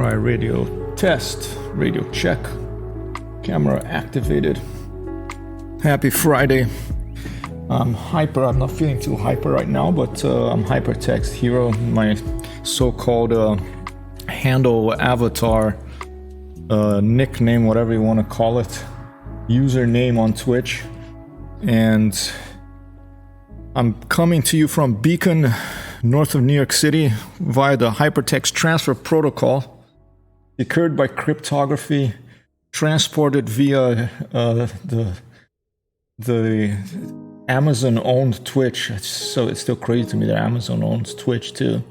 Right, radio test, radio check, camera activated. Happy Friday. I'm hyper. I'm not feeling too hyper right now, but I'm Hypertext Hero, my so-called handle, avatar, nickname, whatever you want to call it, username on Twitch. And I'm coming to you from Beacon, north of New York City, via the Hypertext Transfer Protocol, secured by cryptography, transported via the Amazon-owned Twitch. So it's still crazy to me that Amazon owns Twitch too.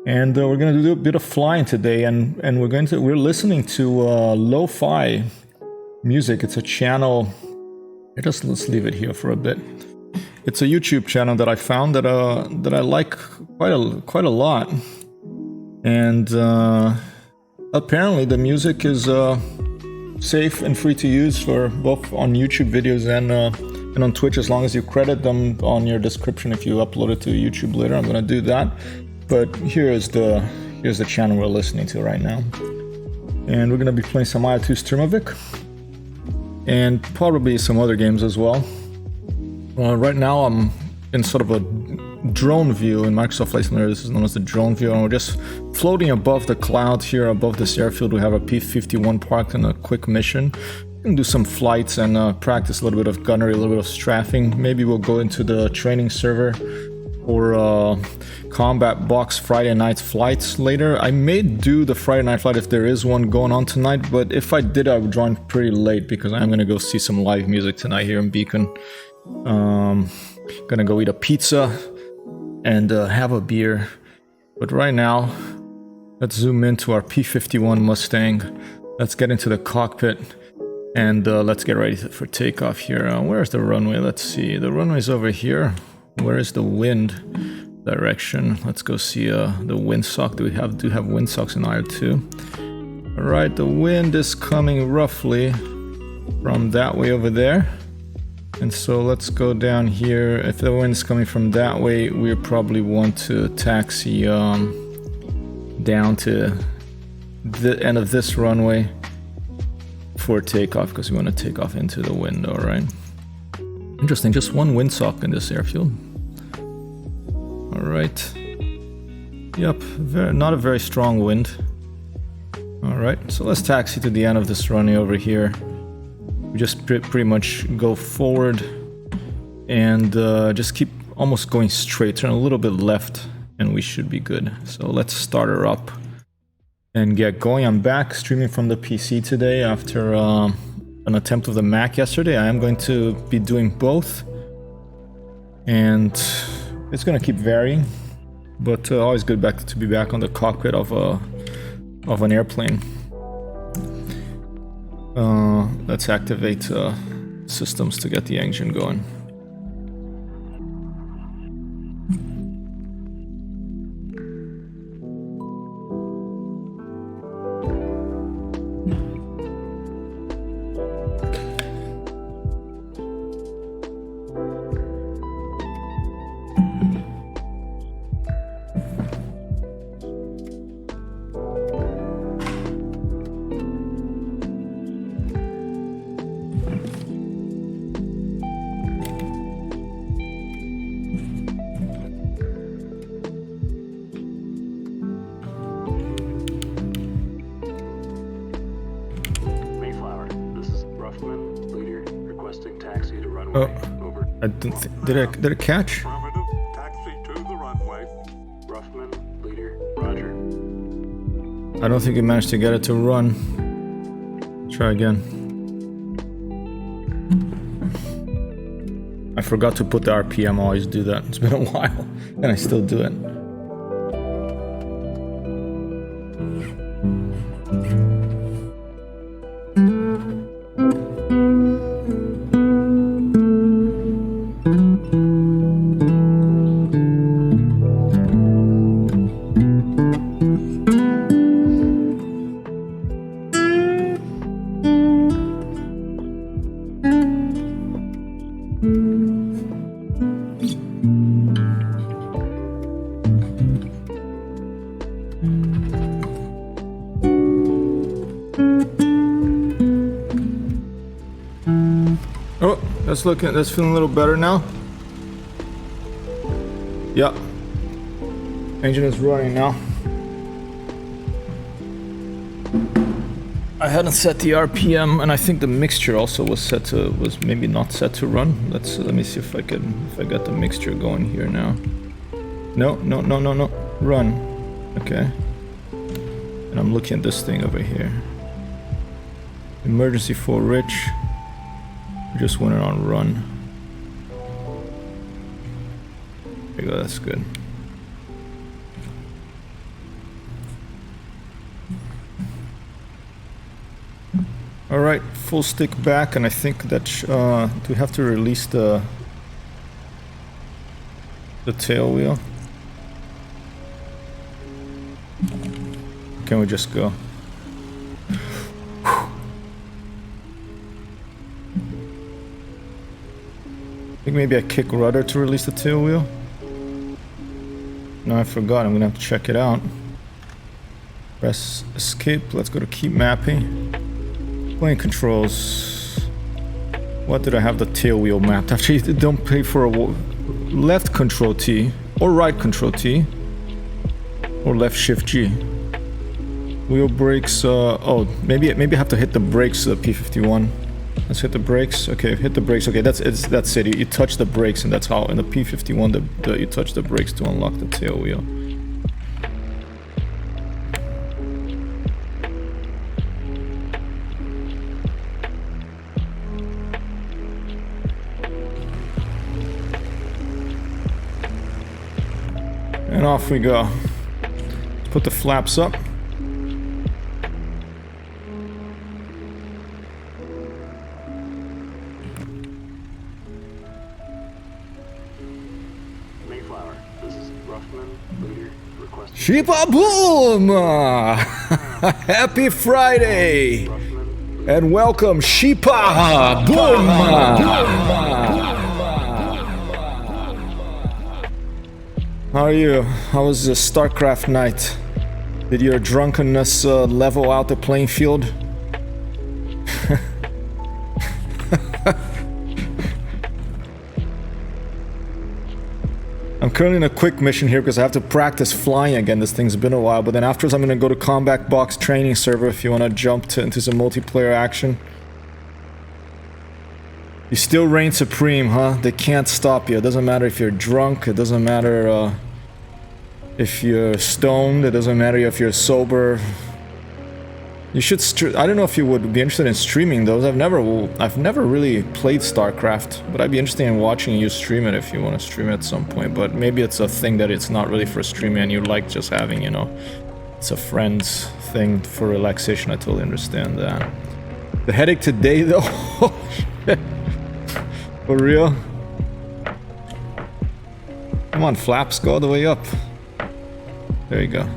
And we're gonna do a bit of flying today, and we're listening to lo-fi music. It's a channel. Let's leave it here for a bit. It's a YouTube channel that I found that I like quite a lot, and apparently the music is safe and free to use for both on YouTube videos and on Twitch, as long as you credit them on your description if you upload it to YouTube later. I'm gonna do that. But here's the channel we're listening to right now, and we're gonna be playing some IL-2 Sturmovik and probably some other games as well. Right now I'm in sort of a drone view in Microsoft Flight Simulator. This is known as the drone view, and we're just floating above the clouds here, above this airfield. We have a P-51 parked in a quick mission. We can do some flights and practice a little bit of gunnery, a little bit of strafing. Maybe we'll go into the training server or combat box Friday night flights later. I may do the Friday night flight if there is one going on tonight, but if I did, I would join pretty late because I'm gonna go see some live music tonight here in Beacon. Gonna go eat a pizza and have a beer. But right now, let's zoom into our P-51 Mustang. Let's get into the cockpit and let's get ready for takeoff here. Where's the runway? Let's see. The runway's over here. Where is the wind direction? Let's go see the windsock. Do have windsocks in IL-2? All right, the wind is coming roughly from that way over there. And so let's go down here. If the wind's coming from that way, we probably want to taxi down to the end of this runway for takeoff, because we want to take off into the wind. All right. Interesting, just one windsock in this airfield. All right. Yep, not a very strong wind. All right, so let's taxi to the end of this runway over here. We just pretty much go forward and just keep almost going straight, turn a little bit left, and we should be good. So let's start her up and get going. I'm back streaming from the PC today after an attempt of the Mac yesterday. I am going to be doing both, and it's going to keep varying, but always good to be back on the cockpit of an airplane. Let's activate systems to get the engine going. Did it catch? Taxi to the runway. Ruffman, leader, Roger. I don't think it managed to get it to run. Try again. I forgot to put the RPM. I always do that. It's been a while, and I still do it. That's feeling a little better now. Yeah. Engine is running now. I hadn't set the RPM, and I think the mixture also was maybe not set to run. Let me see if I got the mixture going here now. No. Run. Okay. And I'm looking at this thing over here. Emergency for Rich. We just went it on run. There you go, that's good. Alright, full stick back, and I think that do we have to release the tail wheel? Can we just go? I think maybe I kick rudder to release the tail wheel. No, I forgot. I'm gonna have to check it out. Press escape. Let's go to keep mapping. Plane controls. What did I have the tail wheel mapped? Actually, don't pay for a left control T or right control T or left shift G. Wheel brakes. Oh, maybe I have to hit the brakes. P51. Let's hit the brakes. Okay, hit the brakes. Okay, that's it. You touch the brakes, and that's how in the P51 you touch the brakes to unlock the tail wheel. And off we go. Put the flaps up. Mayflower, this is Ruffman, leader, requesting... Sheepa boom! Happy Friday! And welcome, Sheepa boom! How are you? How was the StarCraft night? Did your drunkenness level out the playing field? I'm currently in a quick mission here because I have to practice flying again. This thing's been a while, but then afterwards I'm going to go to Combat Box training server if you want to jump into some multiplayer action. You still reign supreme, huh? They can't stop you. It doesn't matter if you're drunk. It doesn't matter if you're stoned. It doesn't matter if you're sober. You should. I don't know if you would be interested in streaming those. I've never really played StarCraft, but I'd be interested in watching you stream it if you want to stream it at some point. But maybe it's a thing that it's not really for streaming, and you like just having, you know, it's a friend's thing for relaxation. I totally understand that. The headache today, though. Oh, shit. For real? Come on, flaps, go all the way up. There you go.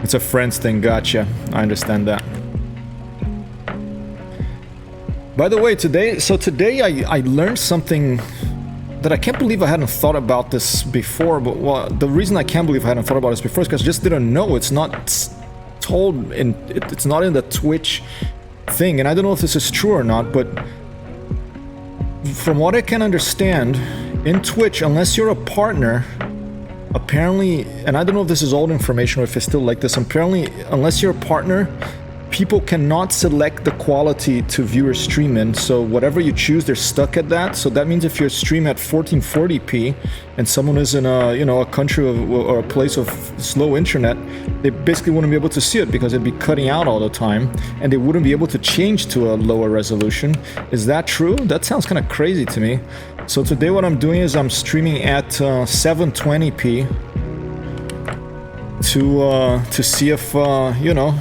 It's a friends thing, gotcha. I understand that. By the way, today I learned something that I can't believe I hadn't thought about this before, but well, the reason I can't believe I hadn't thought about this before is because I just didn't know. It's not told in, it's not in the Twitch thing, and I don't know if this is true or not, but from what I can understand, in Twitch, unless you're a partner, apparently, and I don't know if this is old information or if it's still like this, apparently, unless you're a partner, people cannot select the quality to view your stream in, so whatever you choose, they're stuck at that. So that means if you're stream at 1440p and someone is in a, you know, a country or a place of slow internet, they basically wouldn't be able to see it because it'd be cutting out all the time, and they wouldn't be able to change to a lower resolution. Is that true? That sounds kind of crazy to me. So today what I'm doing is I'm streaming at 720p to see if you know,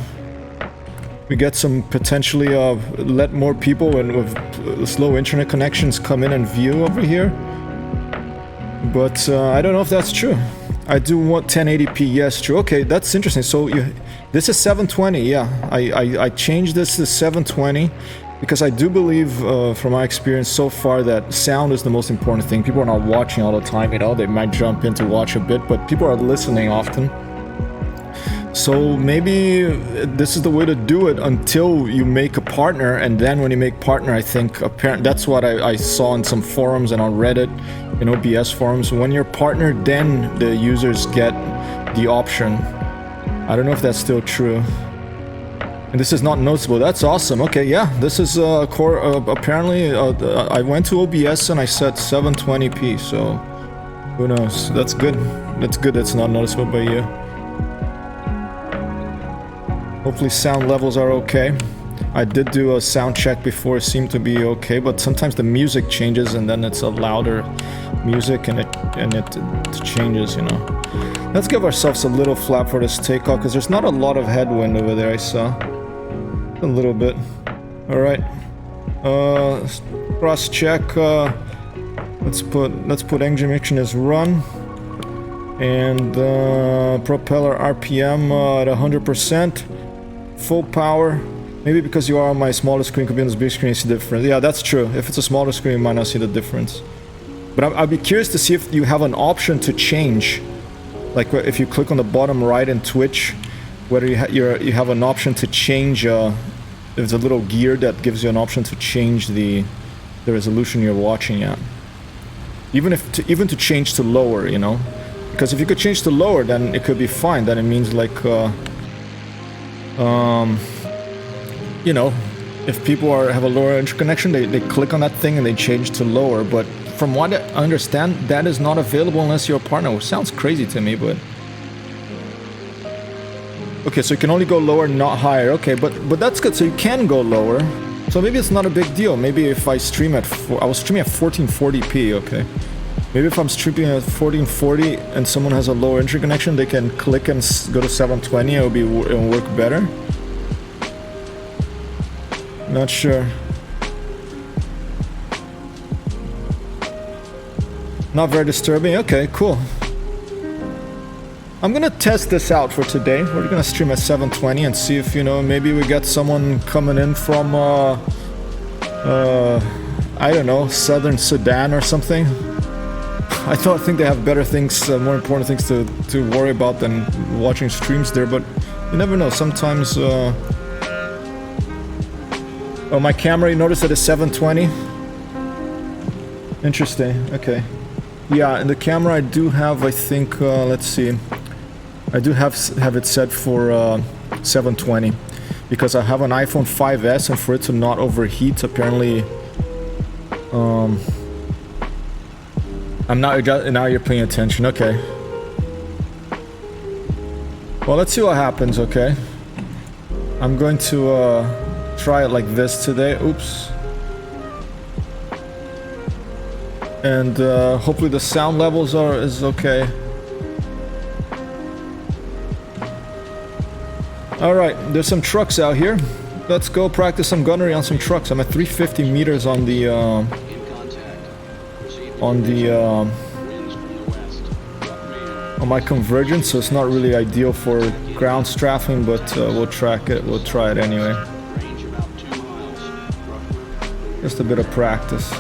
we get some potentially let more people and with slow internet connections come in and view over here. But I don't know if that's true. I do want 1080p. Yes, true. Okay, that's interesting. So this is 720. Yeah, I changed this to 720 because I do believe, from my experience so far, that sound is the most important thing. People are not watching all the time. You know, they might jump in to watch a bit, but people are listening often. So maybe this is the way to do it until you make a partner, and then when you make partner, I think apparent that's what I saw in some forums and on Reddit, in OBS forums. When you're partnered, then the users get the option. I don't know if that's still true. And this is not noticeable. That's awesome. Okay, yeah, this is apparently I went to OBS and I set 720p. So who knows? That's good. That's good. That's not noticeable by you. Hopefully sound levels are okay. I did do a sound check before, it seemed to be okay, but sometimes the music changes and then it's a louder music and it changes, you know. Let's give ourselves a little flap for this takeoff because there's not a lot of headwind over there, I saw. A little bit. Alright. Cross check. Let's put engine mixture as run. And propeller RPM at 100%. Full power. Maybe because you are on my smaller screen, could be on this big screen, you see the difference. Yeah, that's true. If it's a smaller screen, you might not see the difference. But I'd be curious to see if you have an option to change. Like if you click on the bottom right in Twitch, whether you have an option to change. There's a little gear that gives you an option to change the resolution you're watching at. Even to change to lower, you know. Because if you could change to lower, then it could be fine. Then it means like, you know, if people have a lower interconnection, they click on that thing and they change to lower. But from what I understand, that is not available unless you're a partner, which sounds crazy to me, but... Okay, so you can only go lower, not higher. Okay, but that's good. So you can go lower. So maybe it's not a big deal. Maybe if I stream at... I was streaming at 1440p, okay. Maybe if I'm streaming at 1440 and someone has a lower interconnection, they can click and go to 720. It'll work better. Not sure. Not very disturbing. Okay, cool. I'm gonna test this out for today. We're gonna stream at 720 and see if, you know, maybe we get someone coming in from, I don't know, southern Sudan or something. I think they have better things, more important things to worry about than watching streams there, but you never know. Sometimes, oh, my camera, you notice that it's 720? Interesting, okay. Yeah, in the camera I do have, I think, let's see. I do have it set for 720 because I have an iPhone 5S, and for it to not overheat, apparently, now you're paying attention. Okay. Well, let's see what happens. Okay. I'm going to try it like this today. Oops. And hopefully the sound levels is okay. Alright, there's some trucks out here. Let's go practice some gunnery on some trucks. I'm at 350 meters on my convergence, so it's not really ideal for ground strafing, but we'll track it. We'll try it anyway. Just a bit of practice.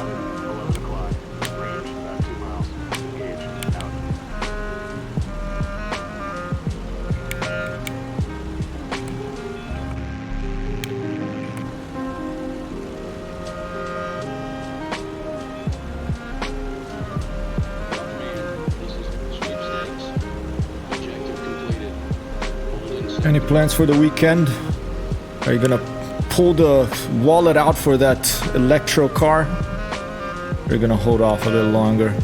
Any plans for the weekend? Are you gonna pull the wallet out for that electro car? Or are you gonna hold off a little longer?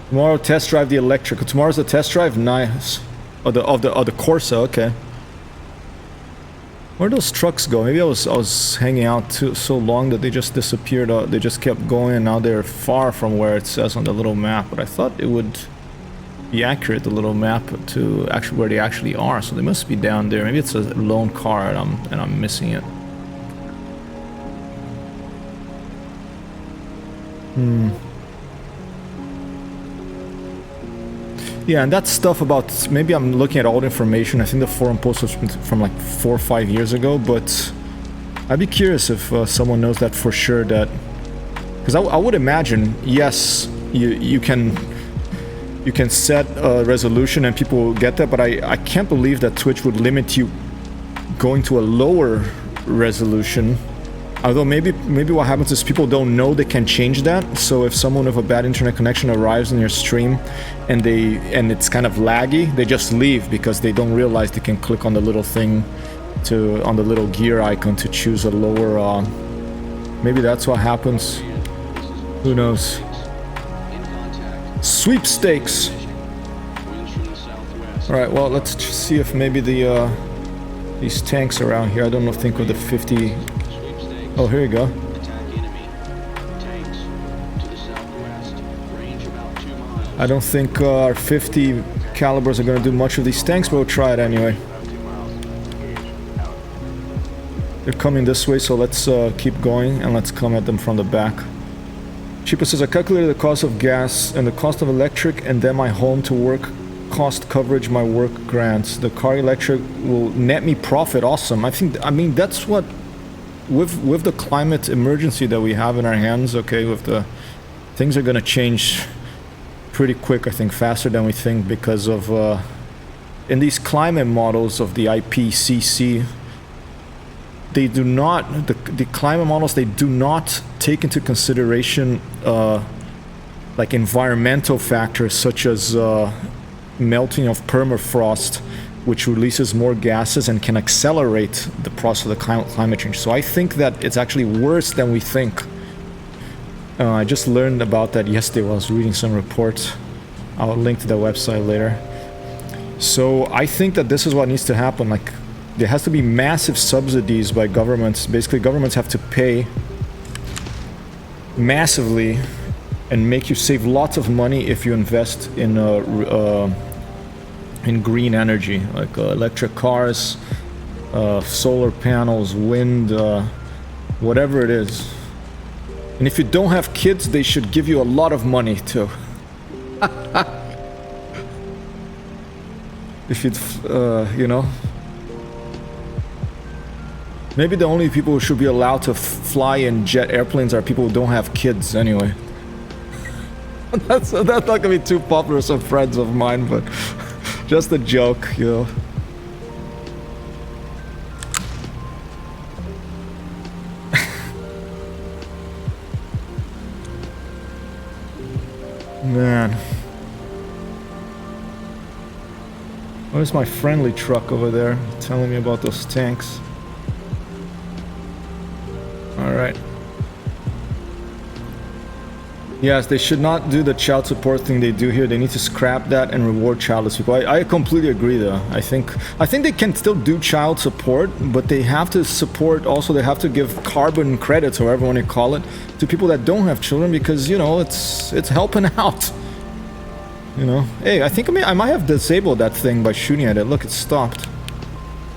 Tomorrow test drive the electric. Tomorrow's the test drive. Nice. Of the Corsa. Okay. Where those trucks go? Maybe I was hanging out so long that they just disappeared. They just kept going, and now they're far from where it says on the little map. But I thought it would be accurate, the little map, to actually where they actually are. So they must be down there. Maybe it's a lone car and I'm missing it. Yeah, and that stuff about, maybe I'm looking at old information. I think the forum post was from like 4 or 5 years ago, but I'd be curious if someone knows that for sure. That, because I would imagine, yes, you can set a resolution and people will get that, but I can't believe that Twitch would limit you going to a lower resolution. Although maybe what happens is people don't know they can change that. So if someone with a bad internet connection arrives in your stream and it's kind of laggy, they just leave because they don't realize they can click on the little thing on the little gear icon to choose a lower. Maybe that's what happens. Who knows? Sweepstakes. All right. Well, let's see if maybe these tanks around here. I don't know. Think of the 50. Oh, here you go. I don't think our 50 calibers are going to do much of these tanks, but we'll try it anyway. They're coming this way, so let's keep going and let's come at them from the back. Chipa says, I calculated the cost of gas and the cost of electric and then my home to work cost coverage my work grants. The car electric will net me profit. Awesome. I mean, that's what... With the climate emergency that we have in our hands, okay, things are gonna change pretty quick, I think, faster than we think, because of in these climate models of the IPCC, they do not, the climate models, they do not take into consideration like environmental factors such as melting of permafrost, which releases more gases and can accelerate the process of the climate change. So I think that it's actually worse than we think. I just learned about that yesterday while I was reading some reports. I'll link to the website later. So I think that this is what needs to happen. Like, there has to be massive subsidies by governments. Basically, governments have to pay massively and make you save lots of money if you invest in green energy, like electric cars, solar panels, wind, whatever it is. And if you don't have kids, they should give you a lot of money too. If it's, you know. Maybe the only people who should be allowed to fly in jet airplanes are people who don't have kids anyway. That's not gonna be too popular with some friends of mine, but just a joke, you know. Man. Where's my friendly truck over there telling me about those tanks? Alright. Yes, they should not do the child support thing they do here. They need to scrap that and reward childless people. I completely agree though. I think they can still do child support, but they have to support, also they have to give carbon credits, or whatever you want to call it, to people that don't have children, because, you know, it's helping out. You know? Hey, I think I might have disabled that thing by shooting at it. Look, it stopped.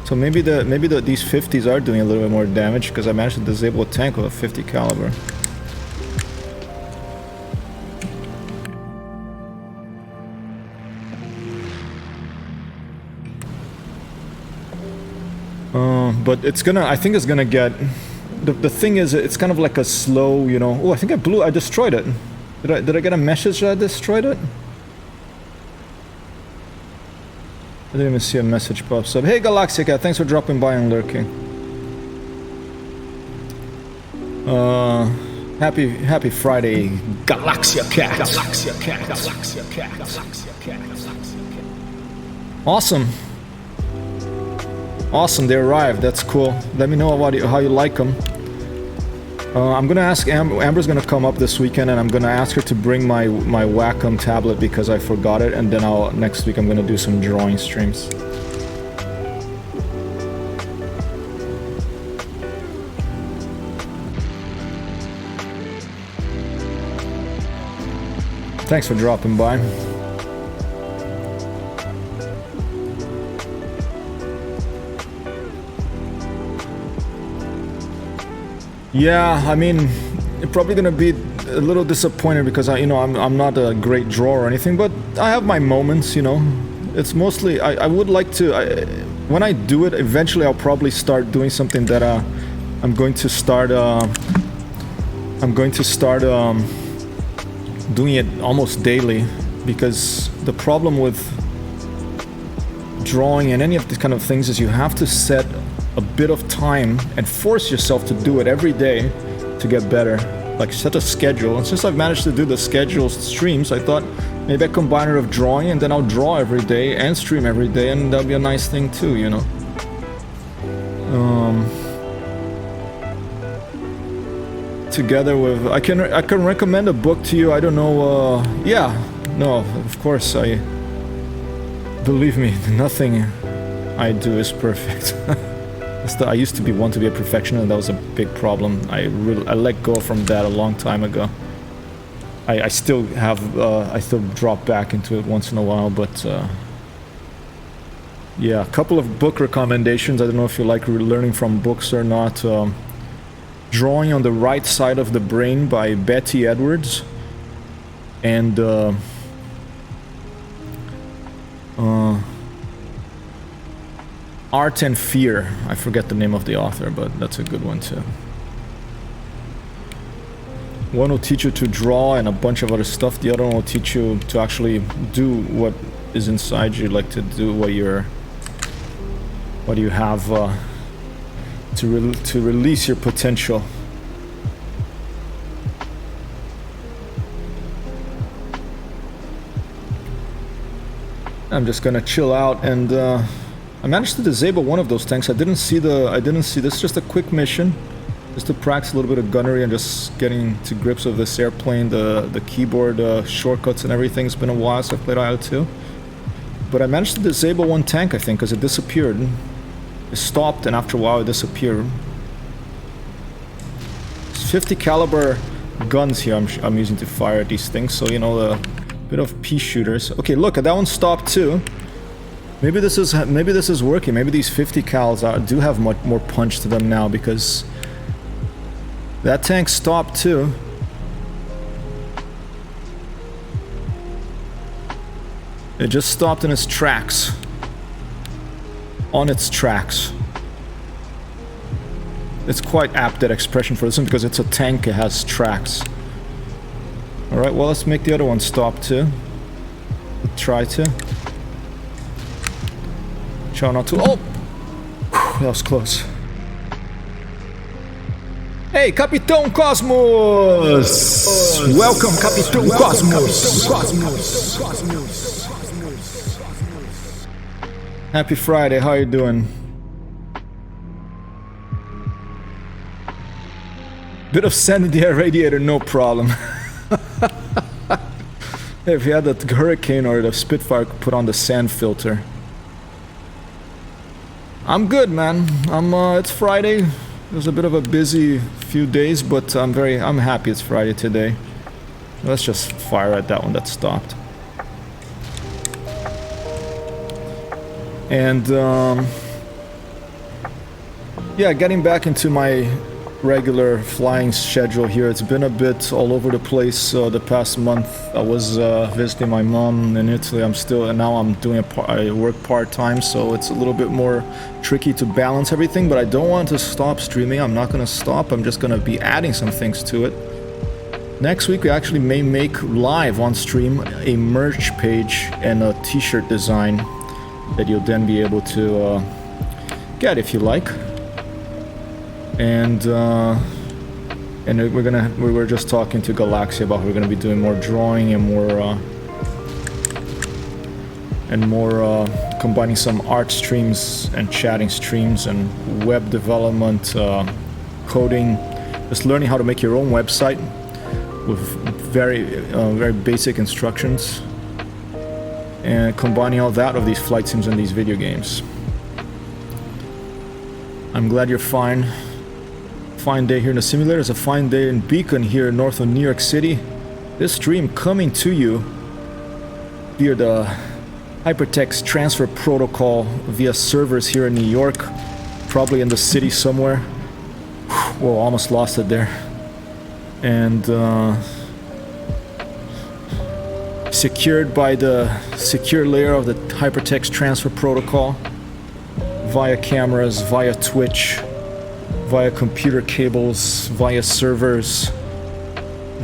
So maybe these 50s are doing a little bit more damage, because I managed to disable a tank with a 50 caliber. But it's gonna, I think it's gonna get, the thing is, it's kind of like a slow, you know. Oh, I think I destroyed it. Did I get a message that I destroyed it? I didn't even see a message pops up. Hey Galaxia Cat, thanks for dropping by and lurking. Happy Friday, Galaxia Cat. Galaxia Cat. Galaxia Cat. Galaxia Cat. Galaxia Cat. Awesome. Awesome, they arrived. That's cool. Let me know how you like them. I'm gonna ask Amber's gonna come up this weekend, and I'm gonna ask her to bring my Wacom tablet because I forgot it, and then next week I'm gonna do some drawing streams. Thanks for dropping by. Yeah, I mean, it's probably gonna be a little disappointed because I'm not a great drawer or anything, but I have my moments, you know. It's mostly I would like to when I do it, eventually I'll probably start doing something that I'm going to start doing it almost daily, because the problem with drawing and any of these kind of things is you have to set a bit of time and force yourself to do it every day to get better. Like set a schedule, and since I've managed to do the scheduled streams, I thought maybe a combiner of drawing, and then I'll draw every day and stream every day, and that'll be a nice thing too, you know. Together with, I can recommend a book to you. I don't know. Yeah, no, of course. Believe me, nothing I do is perfect. I used to want to be a perfectionist, and that was a big problem. I let go from that a long time ago. I still drop back into it once in a while, but yeah, a couple of book recommendations. I don't know if you like learning from books or not. Drawing on the Right Side of the Brain by Betty Edwards, and Art and Fear. I forget the name of the author, but that's a good one too. One will teach you to draw and a bunch of other stuff. The other one will teach you to actually do what is inside you, like to do what you have to release your potential. I'm just gonna chill out, and I managed to disable one of those tanks. I didn't see this. Just a quick mission, just to practice a little bit of gunnery and just getting to grips with this airplane, the keyboard shortcuts and everything. It's been a while since I played IL-2, but I managed to disable one tank, I think, because it disappeared. It stopped, and after a while it disappeared. It's 50 caliber guns here I'm using to fire at these things, so you know, a bit of pea shooters. Okay, look, that one stopped too. Maybe this is working. Maybe these 50 cals do have much more punch to them now, because that tank stopped too. It just stopped in its tracks. On its tracks. It's quite apt, that expression, for this one, because it's a tank, it has tracks. Alright, well, let's make the other one stop too. Try to. Try not to. Oh! That was close. Hey, Capitão Cosmos! Welcome, Capitão Cosmos! Happy Friday, how you doing? Bit of sand in the air radiator, no problem. If you had that hurricane or the Spitfire, put on the sand filter. I'm good, man. It's Friday. It was a bit of a busy few days, but I'm happy it's Friday today. Let's just fire at that one that stopped. And yeah, getting back into my regular flying schedule here. It's been a bit all over the place the past month. I was visiting my mom in Italy. And now I'm doing I work part-time, so it's a little bit more tricky to balance everything, but I don't want to stop streaming. I'm not going to stop. I'm just going to be adding some things to it. Next week we actually may make live on stream a merch page and a t-shirt design that you'll then be able to get if you like. And we were just talking to Galaxy about we're gonna be doing more drawing and more combining some art streams and chatting streams and web development, coding, just learning how to make your own website with very basic instructions, and combining all that of these flight sims and these video games. I'm glad you're fine. Fine day here in the simulator. It's a fine day in Beacon here north of New York City. This stream coming to you via the hypertext transfer protocol via servers here in New York, probably in the city somewhere. Whoa, almost lost it there. And secured by the secure layer of the hypertext transfer protocol via cameras, via Twitch, via computer cables, via servers,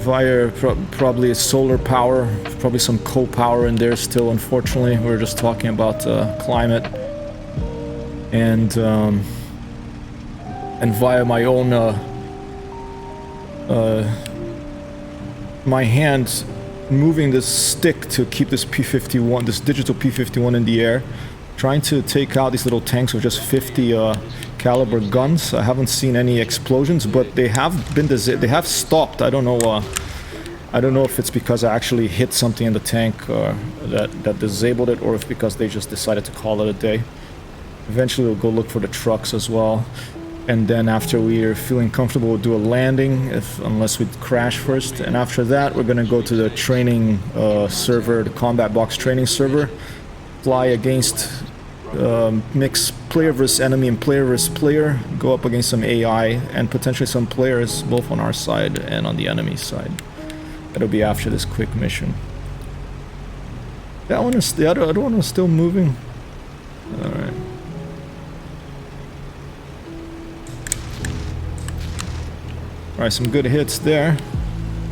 via probably solar power, probably some coal power in there still, unfortunately. We're just talking about climate. And via my own my hand moving this stick to keep this P51, this digital P51 in the air, trying to take out these little tanks with just 50 caliber guns. I haven't seen any explosions, but they have been they have stopped. I don't know if it's because I actually hit something in the tank that disabled it, or if because they just decided to call it a day. Eventually we'll go look for the trucks as well. And then after we are feeling comfortable, we'll do a landing, unless we crash first. And after that, we're going to go to the training server, the combat box training server. Fly against mix player versus enemy and player versus player. Go up against some AI and potentially some players, both on our side and on the enemy side. That'll be after this quick mission. That one is, the other one is still moving. Alright. Alright, some good hits there.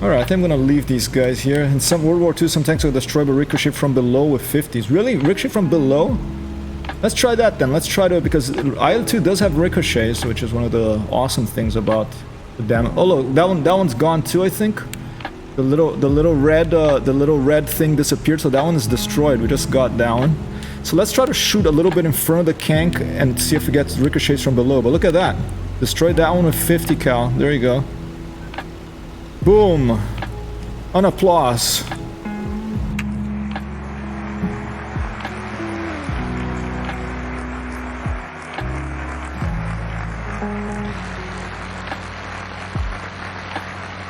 Alright, I think I'm gonna leave these guys here. In some World War II, some tanks are destroyed by ricochet from below with 50s. Really? Ricochet from below? Let's try that then. Let's try to, because IL-2 does have ricochets, which is one of the awesome things about the damage. Oh look, that one's gone too, I think. The little red thing disappeared, so that one is destroyed. We just got down. So let's try to shoot a little bit in front of the Kank and see if it gets ricochets from below. But look at that. Destroyed that one with 50 cal. There you go. Boom. An applause.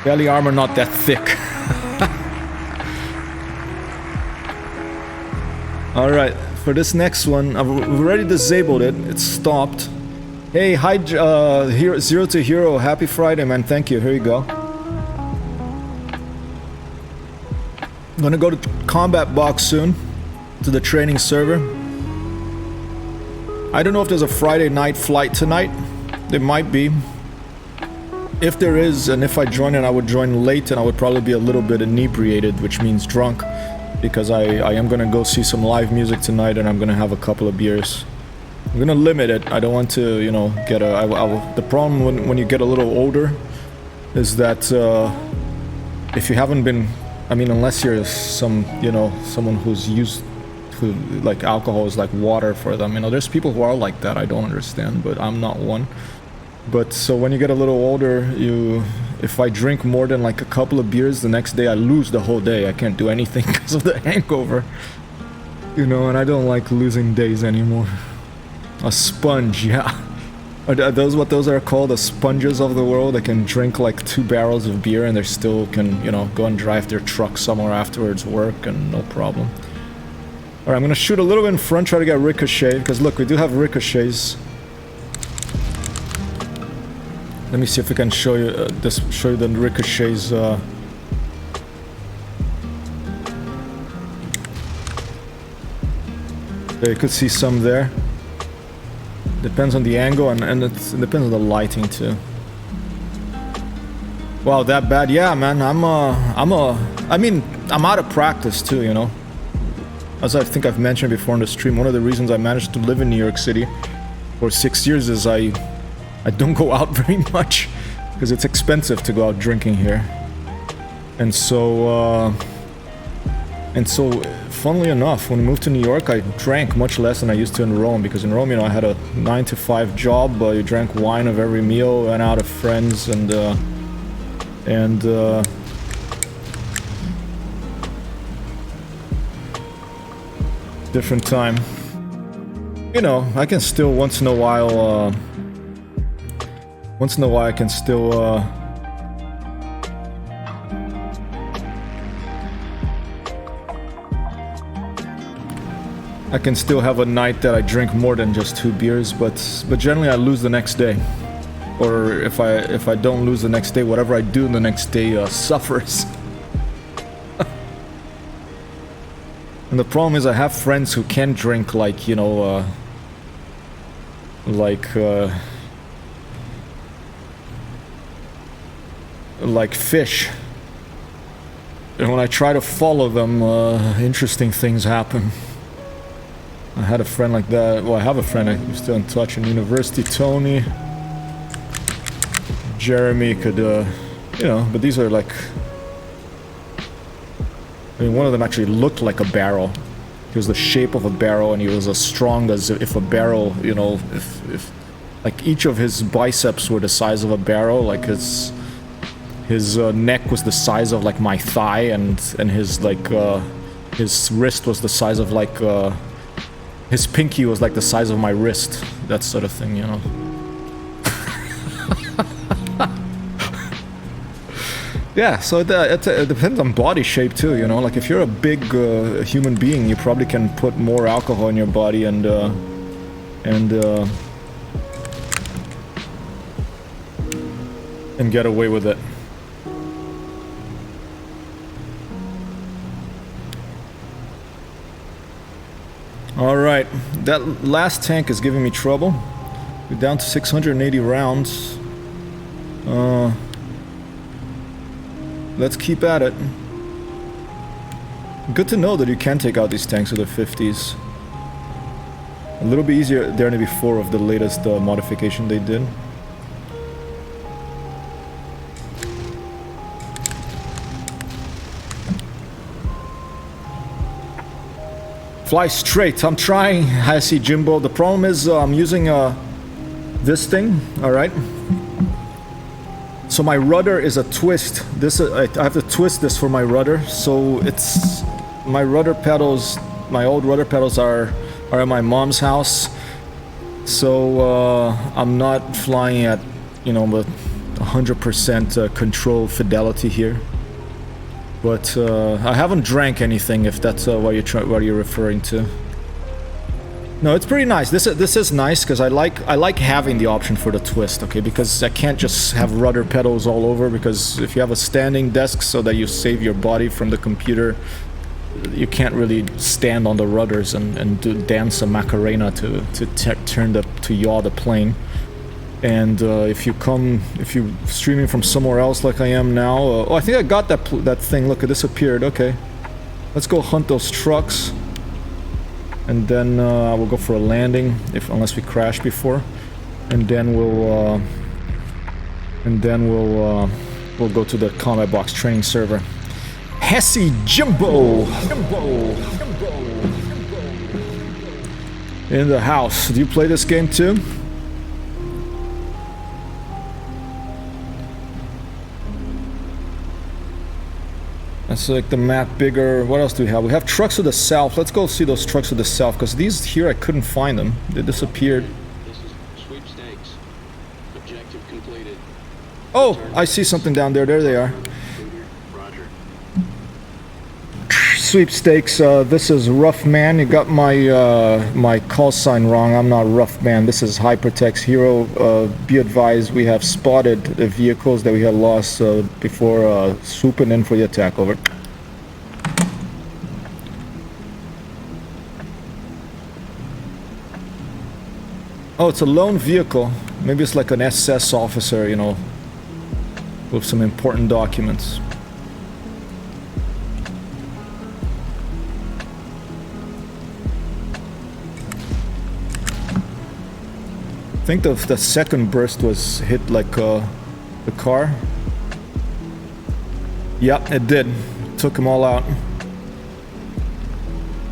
Belly armor not that thick. Alright, for this next one, I've already disabled it. It's stopped. Hey, hi, Zero to Hero. Happy Friday, man. Thank you. Here you go. I'm gonna go to combat box soon, to the training server. I don't know if there's a Friday night flight tonight. There might be. If there is, and if I join it, I would join late, and I would probably be a little bit inebriated, which means drunk, because I am gonna go see some live music tonight, and I'm gonna have a couple of beers. I'm gonna limit it. I don't want to, you know, get a... the problem when you get a little older is that if you haven't been... I mean, unless you're some, you know, someone who's used to, like, alcohol is like water for them. You know, there's people who are like that. I don't understand, but I'm not one. But so when you get a little older, if I drink more than like a couple of beers, the next day I lose the whole day. I can't do anything because of the hangover. You know, and I don't like losing days anymore. A sponge, yeah. Are those what those are called? The sponges of the world? They can drink like 2 barrels of beer and they still can, you know, go and drive their truck somewhere afterwards, work, and no problem. Alright, I'm gonna shoot a little bit in front, try to get ricochet, because look, we do have ricochets. Let me see if we can show you show you the ricochets. Yeah, you could see some there. Depends on the angle and it depends on the lighting too. Wow, that bad? Yeah, man. I mean, I'm out of practice too, you know. As I think I've mentioned before on the stream, one of the reasons I managed to live in New York City for 6 years is I don't go out very much because it's expensive to go out drinking here. And so funnily enough, when I moved to New York, I drank much less than I used to in Rome, because in Rome, you know, I had a 9-to-5 job. You drank wine of every meal, went out of friends, and different time. You know, I can still once in a while I can still have a night that I drink more than just 2 beers, but generally I lose the next day. Or if I don't lose the next day, whatever I do the next day suffers. And the problem is I have friends who can drink like, you know, like fish. And when I try to follow them, interesting things happen. I had a friend like that. Well, I have a friend I'm still in touch in university, Tony. Jeremy could, you know, but these are like... I mean, one of them actually looked like a barrel. He was the shape of a barrel, and he was as strong as if a barrel, you know, if like each of his biceps were the size of a barrel, like his neck was the size of like my thigh, and his like his wrist was the size of like his pinky was like the size of my wrist, that sort of thing, you know. Yeah, so it depends on body shape too, you know. Like if you're a big human being, you probably can put more alcohol in your body and get away with it. All right, that last tank is giving me trouble. We're down to 680 rounds. Let's keep at it. Good to know that you can take out these tanks with the 50s. A little bit easier than before of the latest modification they did. Fly straight. I'm trying. I see Jimbo. The problem is I'm using this thing. All right. So my rudder is a twist. This I have to twist this for my rudder. So it's my rudder pedals. My old rudder pedals are at my mom's house. So I'm not flying at, you know, 100% control fidelity here. But I haven't drank anything, if that's what you're referring to. No, it's pretty nice. This is nice because I like having the option for the twist, okay? Because I can't just have rudder pedals all over, because if you have a standing desk so that you save your body from the computer, you can't really stand on the rudders and dance a Macarena to yaw the plane. And if you're streaming from somewhere else like I am now, oh, I think I got that thing. Look, it disappeared. Okay, let's go hunt those trucks, and then we'll go for a landing unless we crash before, and then we'll go to the combat box training server. Hesse Jimbo in the house. Do you play this game too? Let's like the map bigger. What else do we have? We have trucks to the south. Let's go see those trucks to the south, because these here I couldn't find them. They disappeared. This is sweepstakes. Objective completed. Oh, I see something down there. There they are. Roger. Sweepstakes. This is Rough Man. You got my call sign wrong. I'm not Rough Man. This is Hypertext Hero. Be advised, we have spotted the vehicles that we had lost before swooping in for the attack. Over. Oh, it's a lone vehicle. Maybe it's like an SS officer, you know, with some important documents. I think the second burst was hit like the car. Yep, it did. Took them all out.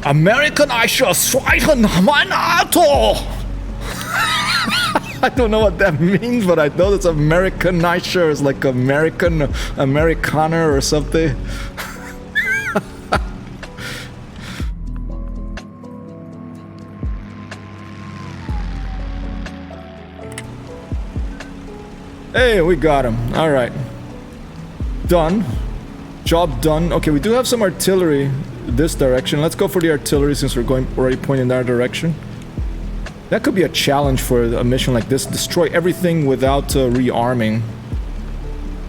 American Eicher Zweiten mein Auto! I don't know what that means, but I know it's American Eicher is like Americana or something. Hey, we got him. All right. Done. Job done. Okay, we do have some artillery this direction. Let's go for the artillery since we're already pointing in that direction. That could be a challenge for a mission like this. Destroy everything without rearming.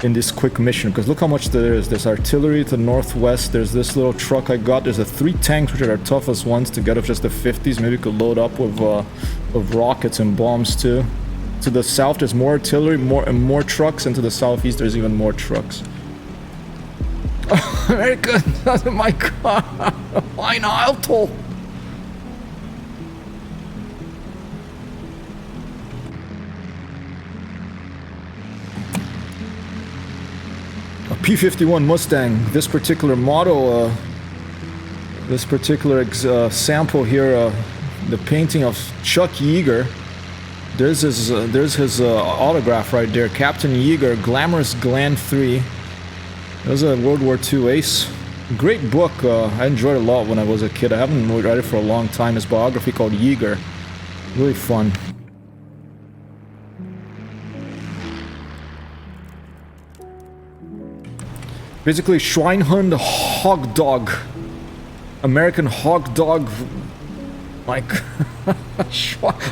in this quick mission, because look how much there is. There's artillery to the northwest, there's this little truck I got, there's the 3 tanks which are our toughest ones to get off just the 50s. Maybe we could load up with rockets and bombs too. To the south there's more artillery, more trucks, and to the southeast there's even more trucks. Very good. That's my car. Why not? IL-2. A P-51 Mustang. This particular model, this particular sample here, the painting of Chuck Yeager. There's his autograph right there. Captain Yeager, Glamorous Gland 3. That was a World War II ace. Great book. I enjoyed it a lot when I was a kid. I haven't read it for a long time. His biography called Yeager. Really fun. Basically, Schweinhund hog dog. American hog dog. Like,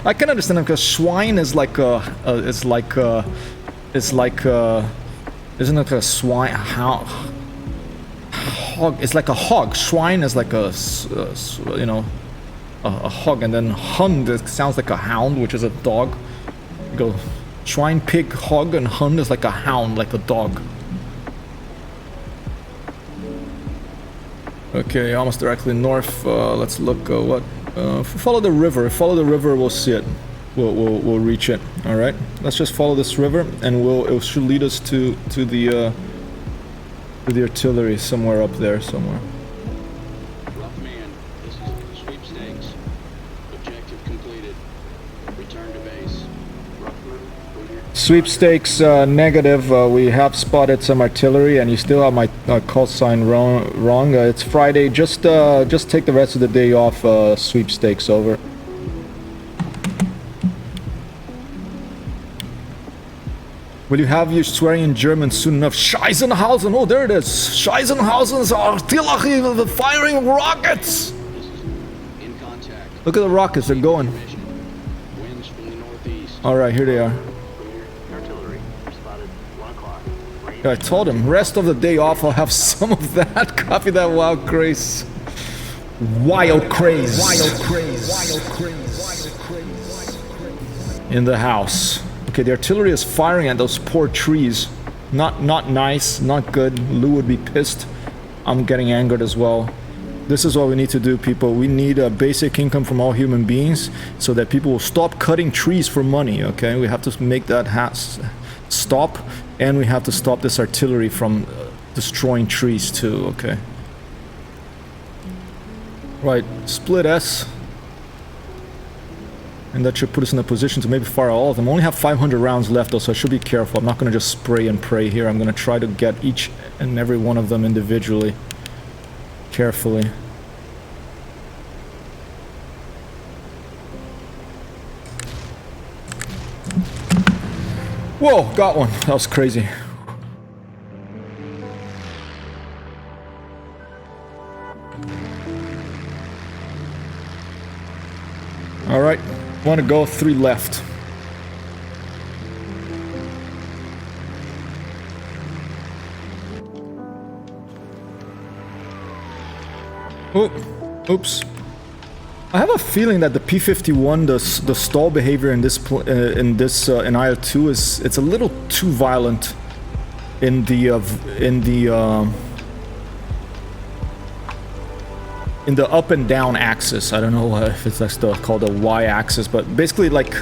I can understand it because swine is like isn't it a swine? How? Hog. It's like a hog. Swine is like a hog, and then hund, it sounds like a hound, which is a dog. You go swine, pig, hog, and hund is like a hound, like a dog. Okay, almost directly north. Let's look. What? Follow the river. Follow the river. We'll see it. We'll reach it. All right. Let's just follow this river, and it should lead us to the artillery somewhere up there somewhere. Rough man, this is sweepstakes. Objective completed. Return to base. Sweepstakes negative. We have spotted some artillery, and you still have my call sign wrong. It's Friday. Just take the rest of the day off. Sweepstakes over. Will you have your swearing in German soon enough? Scheißenhausen! Oh, there it is! Scheißenhausen's artillery firing rockets! In contact. Look at the rockets, they're going. Winds from the northeast. Alright, here they are. Artillery spotted 1 o'clock. Yeah, I told him, rest of the day off, I'll have some of that. Copy that, wild craze. Wild craze. Wild craze. Wild craze. Wild craze. In the house. Okay, the artillery is firing at those poor trees. Not nice, not good. Lou would be pissed. I'm getting angered as well. This is what we need to do, people. We need a basic income from all human beings so that people will stop cutting trees for money, okay? We have to make that stop, and we have to stop this artillery from destroying trees too, okay? Right, split S. And that should put us in a position to maybe fire all of them. I only have 500 rounds left though, so I should be careful. I'm not going to just spray and pray here. I'm going to try to get each and every one of them individually. Carefully. Whoa, got one. That was crazy. Alright. Want to go 3 left. Oh, oops. I have a feeling that the P-51, the stall behavior in this in IL-2 it's a little too violent in the up and down axis. I don't know if it's like called a y-axis, but basically like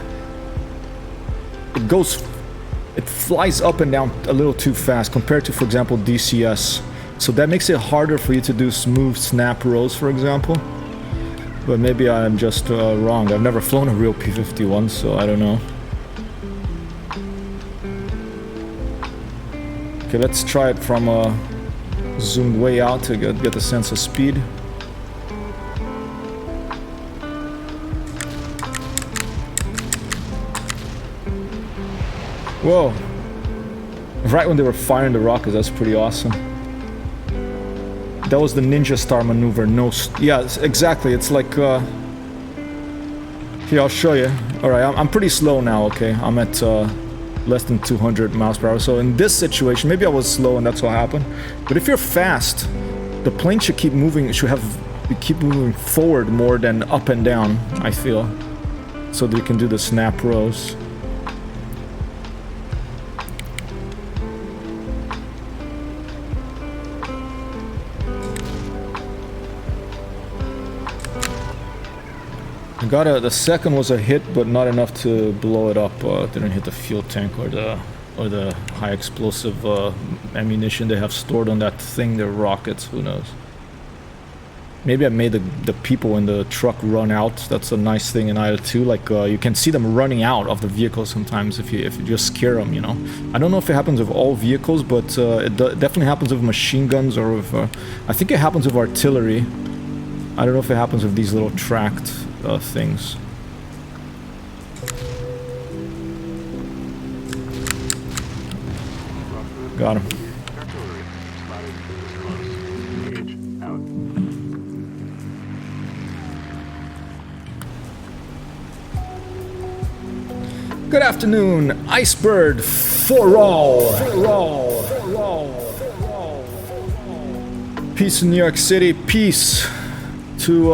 it flies up and down a little too fast compared to, for example, DCS. So that makes it harder for you to do smooth snap rows, for example. But maybe I'm just wrong. I've never flown a real P-51, so I don't know. Okay, let's try it from zoomed way out to get the sense of speed. Whoa! Right when they were firing the rockets, that's pretty awesome. That was the Ninja Star maneuver. No, yeah, exactly. It's like, here, I'll show you. Alright, I'm pretty slow now, okay? I'm at, less than 200 miles per hour. So in this situation, maybe I was slow and that's what happened. But if you're fast, the plane should keep moving. It should keep moving forward more than up and down, I feel. So that you can do the snap rows. The second was a hit, but not enough to blow it up. Didn't hit the fuel tank or the high explosive ammunition they have stored on that thing. They're rockets. Who knows? Maybe I made the people in the truck run out. That's a nice thing in IL-2. Like you can see them running out of the vehicle sometimes if you just scare them. You know. I don't know if it happens with all vehicles, but it definitely happens with machine guns or with. I think it happens with artillery. I don't know if it happens with these little tracked things. Got him. Good afternoon, Icebird for all. Peace in New York City. Peace to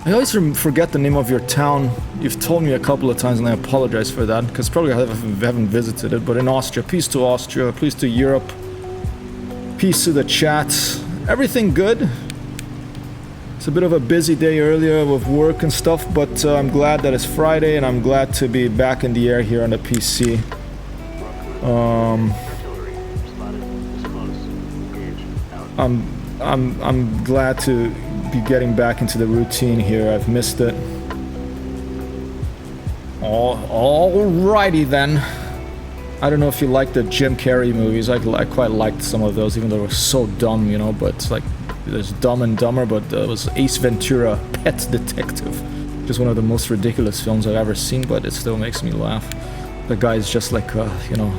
I always forget the name of your town. You've told me a couple of times and I apologize for that because probably I haven't visited it, but in Austria. Peace to Austria, peace to Europe, peace to the chat. Everything good? It's a bit of a busy day earlier with work and stuff, but I'm glad that it's Friday and I'm glad to be back in the air here on the PC. I'm glad to be getting back into the routine here. I've missed it. Alrighty then. I don't know if you like the Jim Carrey movies. I quite liked some of those, even though they were so dumb, you know. But it's like there's Dumb and Dumber, but there was Ace Ventura, Pet Detective, just one of the most ridiculous films I've ever seen. But it still makes me laugh. The guy's just like, you know.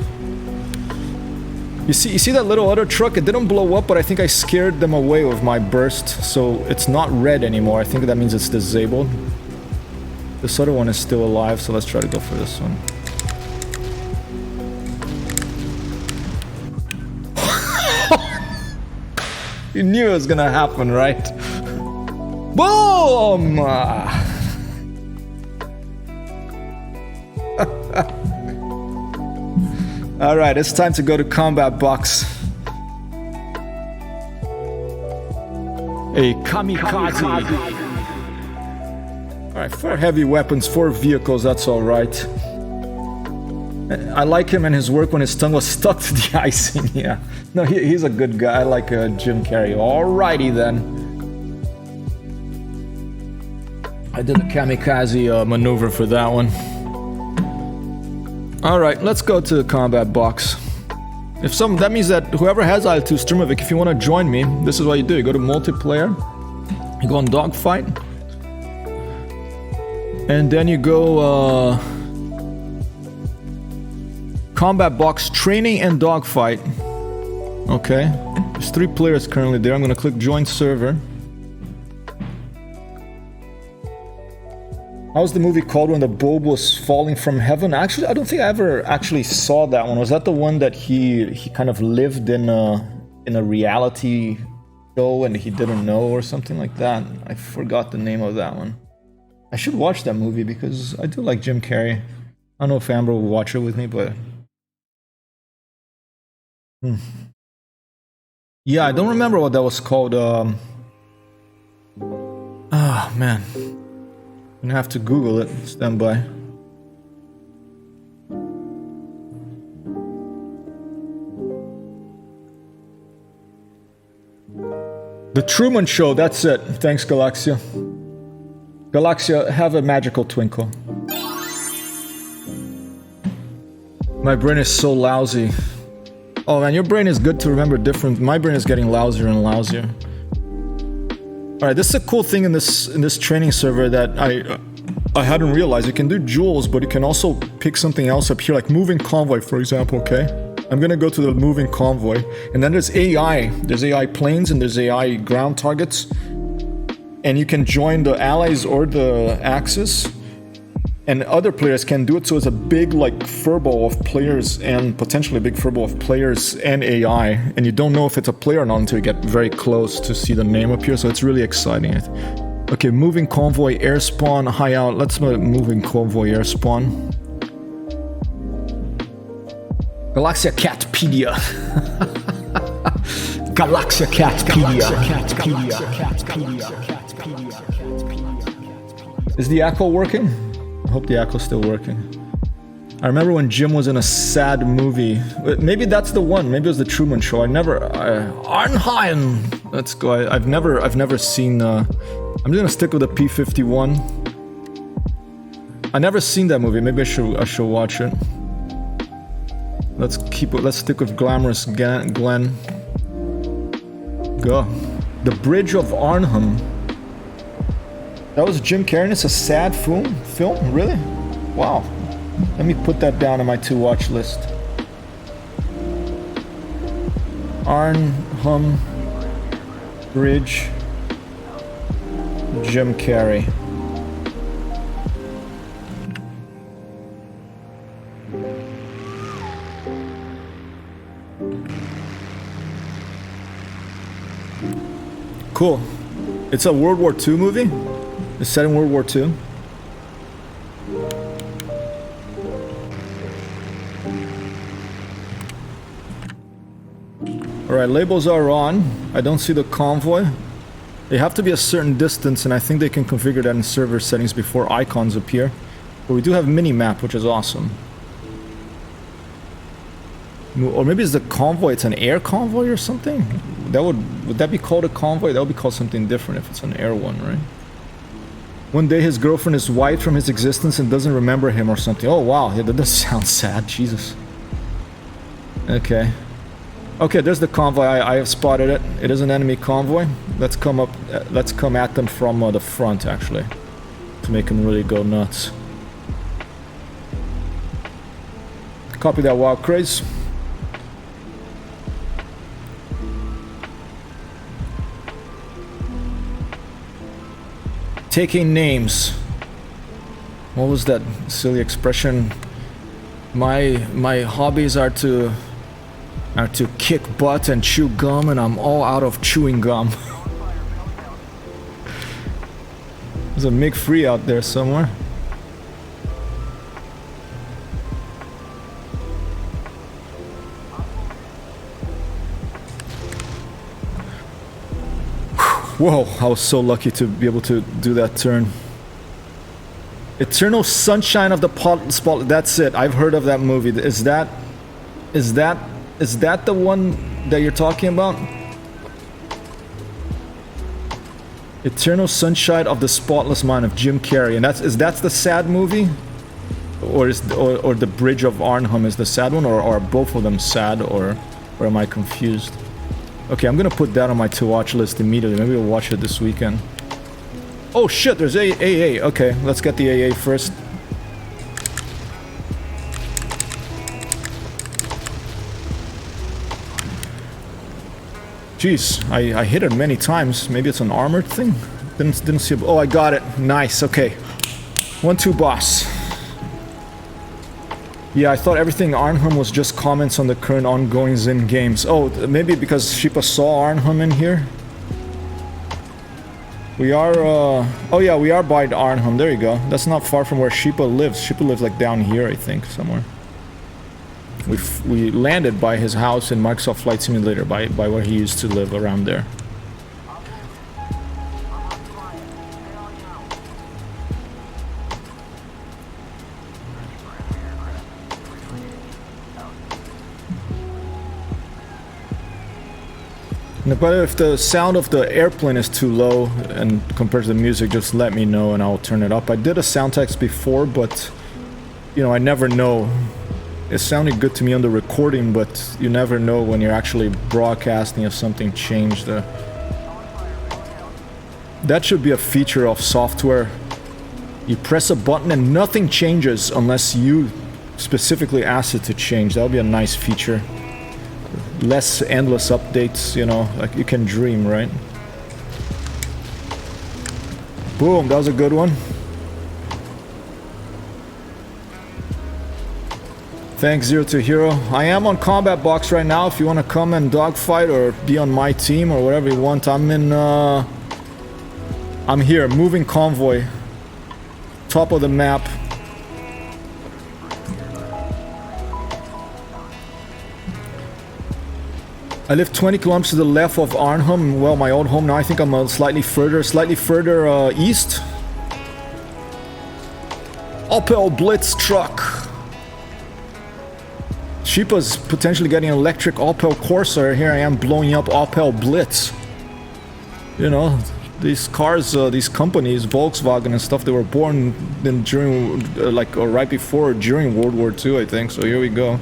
You see that little other truck? It didn't blow up, but I think I scared them away with my burst, so it's not red anymore. I think that means it's disabled. This other one is still alive, so let's try to go for this one. You knew it was gonna happen, right? Boom! Alright, it's time to go to combat box. A kamikaze. Alright, 4 heavy weapons, 4 vehicles, that's alright. I like him and his work when his tongue was stuck to the icing, yeah. No, he's a good guy, I like Jim Carrey. Alrighty then. I did the kamikaze maneuver for that one. Alright, let's go to the combat box. That means that whoever has IL-2 Sturmovik, if you want to join me, this is what you do. You go to multiplayer, you go on dogfight, and then you go combat box, training and dogfight. Okay, there's 3 players currently there. I'm gonna click join server. How's the movie called when the bulb was falling from heaven? Actually, I don't think I ever actually saw that one. Was that the one that he kind of lived in a reality show and he didn't know or something like that? I forgot the name of that one. I should watch that movie because I do like Jim Carrey. I don't know if Amber will watch it with me, but... Yeah, I don't remember what that was called. Oh, man. I'm gonna have to Google it. Stand by. The Truman Show, that's it. Thanks, Galaxia. Galaxia, have a magical twinkle. My brain is so lousy. Oh man, your brain is good to remember different. My brain is getting lousier and lousier. Alright, this is a cool thing in this training server that I hadn't realized. You can do jewels, but you can also pick something else up here, like moving convoy, for example, okay? I'm gonna go to the moving convoy, and then there's AI. There's AI planes and there's AI ground targets. And you can join the allies or the Axis. and other players can do it, so it's a big like furball of players and potentially a big furball of players and AI, and you don't know if it's a player or not until you get very close to see the name appear, so it's really exciting. Okay, moving convoy air spawn, high out. Let's moving convoy air spawn. Galaxia Catpedia. Galaxia Catpedia. Is the echo working? I hope the echo's still working. I remember when Jim was in a sad movie. Maybe that's the one. Maybe it was the Truman Show. Arnheim. Let's go. I've never seen. I'm just gonna stick with the P-51. I never seen that movie. Maybe I should watch it. Let's stick with glamorous Glenn. Go. The Bridge of Arnhem. That was Jim Carrey. It's a sad film? Really? Wow. Let me put that down on my to-watch list. Arnhem Bridge. Jim Carrey. Cool. It's a World War II movie? It's set in World War II? Alright, labels are on. I don't see the convoy. They have to be a certain distance, and I think they can configure that in server settings before icons appear. But we do have mini-map, which is awesome. Or maybe it's the convoy, it's an air convoy or something? Would that be called a convoy? That would be called something different if it's an air one, right? One day his girlfriend is wiped from his existence and doesn't remember him or something. Oh wow, yeah, that does sound sad, Jesus. Okay. Okay, there's the convoy, I have spotted it. It is an enemy convoy. Let's come at them from the front, actually. To make them really go nuts. Copy that, Wild Craze. Taking names. What was that silly expression? My hobbies are to kick butt and chew gum, and I'm all out of chewing gum. There's a MiG-3 out there somewhere. Whoa, I was so lucky to be able to do that turn. Eternal Sunshine of the Spot. That's it. I've heard of that movie. Is that the one that you're talking about? Eternal Sunshine of the Spotless Mind of Jim Carrey. And that's the sad movie? Or the Bridge of Arnhem is the sad one? Or are both of them sad? Or am I confused? Okay, I'm gonna put that on my to-watch list immediately. Maybe we'll watch it this weekend. Oh shit, there's AA. Okay, let's get the AA first. Jeez, I hit it many times. Maybe it's an armored thing? Didn't see it. Oh, I got it. Nice, okay. 1-2 boss. Yeah, I thought everything Arnhem was just comments on the current ongoing Zin games. Oh, maybe because Sheepa saw Arnhem in here? We are, oh yeah, we are by Arnhem. There you go. That's not far from where Sheepa lives. Sheepa lives like down here, I think, somewhere. We landed by his house in Microsoft Flight Simulator, by where he used to live, around there. But if the sound of the airplane is too low and compared to the music, just let me know and I'll turn it up. I did a sound text before, but you know, I never know. It sounded good to me on the recording, but you never know when you're actually broadcasting if something changed. That should be a feature of software. You press a button and nothing changes unless you specifically ask it to change. That would be a nice feature. Less endless updates, you know, like you can dream, right? Boom, that was a good one. Thanks, Zero to Hero. I am on Combat Box right now if you want to come and dogfight or be on my team or whatever you want. I'm here, moving convoy. Top of the map. I live 20 kilometers to the left of Arnhem. Well, my old home now. I think I'm slightly further east. Opel Blitz truck. Sheepa's potentially getting an electric Opel Corsa. Here I am blowing up Opel Blitz. You know, these cars, these companies, Volkswagen and stuff, they were born during, right before or during World War II, I think. So here we go.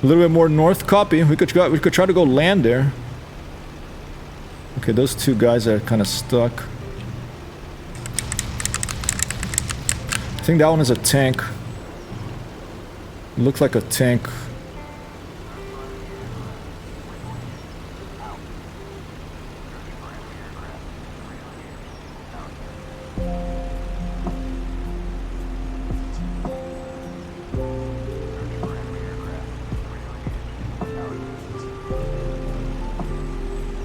A little bit more north, copy. We could try to go land there. Okay, those two guys are kind of stuck. I think that one is a tank. It looks like a tank.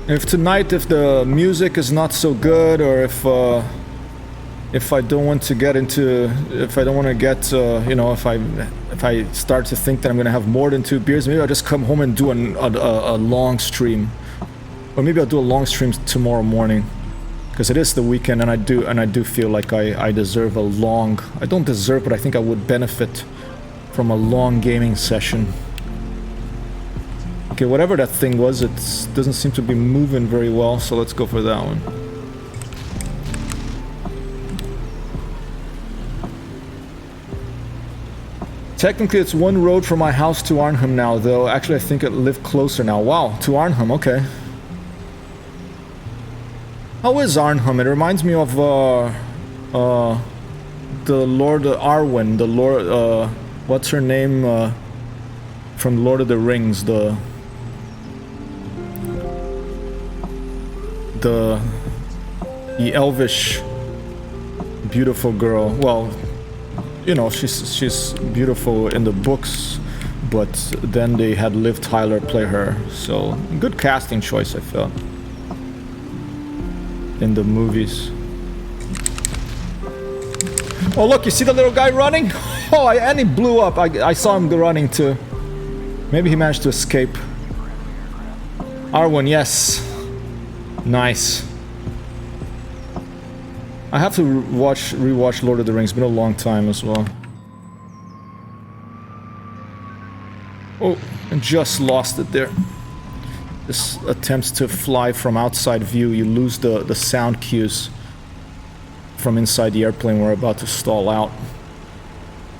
If tonight, if the music is not so good, or if I don't want to get into, if I don't want to get, you know, if I start to think that I'm gonna have more than 2 beers, maybe I'll just come home and do a long stream, or maybe I'll do a long stream tomorrow morning, because it is the weekend, and I do feel like I deserve a long. I don't deserve, but I think I would benefit from a long gaming session. Okay, whatever that thing was, it doesn't seem to be moving very well, so let's go for that one. Technically, it's one road from my house to Arnhem now, though. Actually, I think I live closer now. Wow, to Arnhem, okay. How is Arnhem? It reminds me of the Lord Arwen, the Lord, what's her name, from Lord of the Rings, the elvish beautiful girl. Well, you know, she's beautiful in the books, but then they had Liv Tyler play her, so good casting choice, I felt, in the movies. Oh look, you see the little guy running? Oh, and he blew up. I saw him running too. Maybe he managed to escape. Arwen, yes. Nice. I have to rewatch Lord of the Rings. It's been a long time as well. Oh, I just lost it there. This attempts to fly from outside view. You lose the sound cues from inside the airplane. We're about to stall out.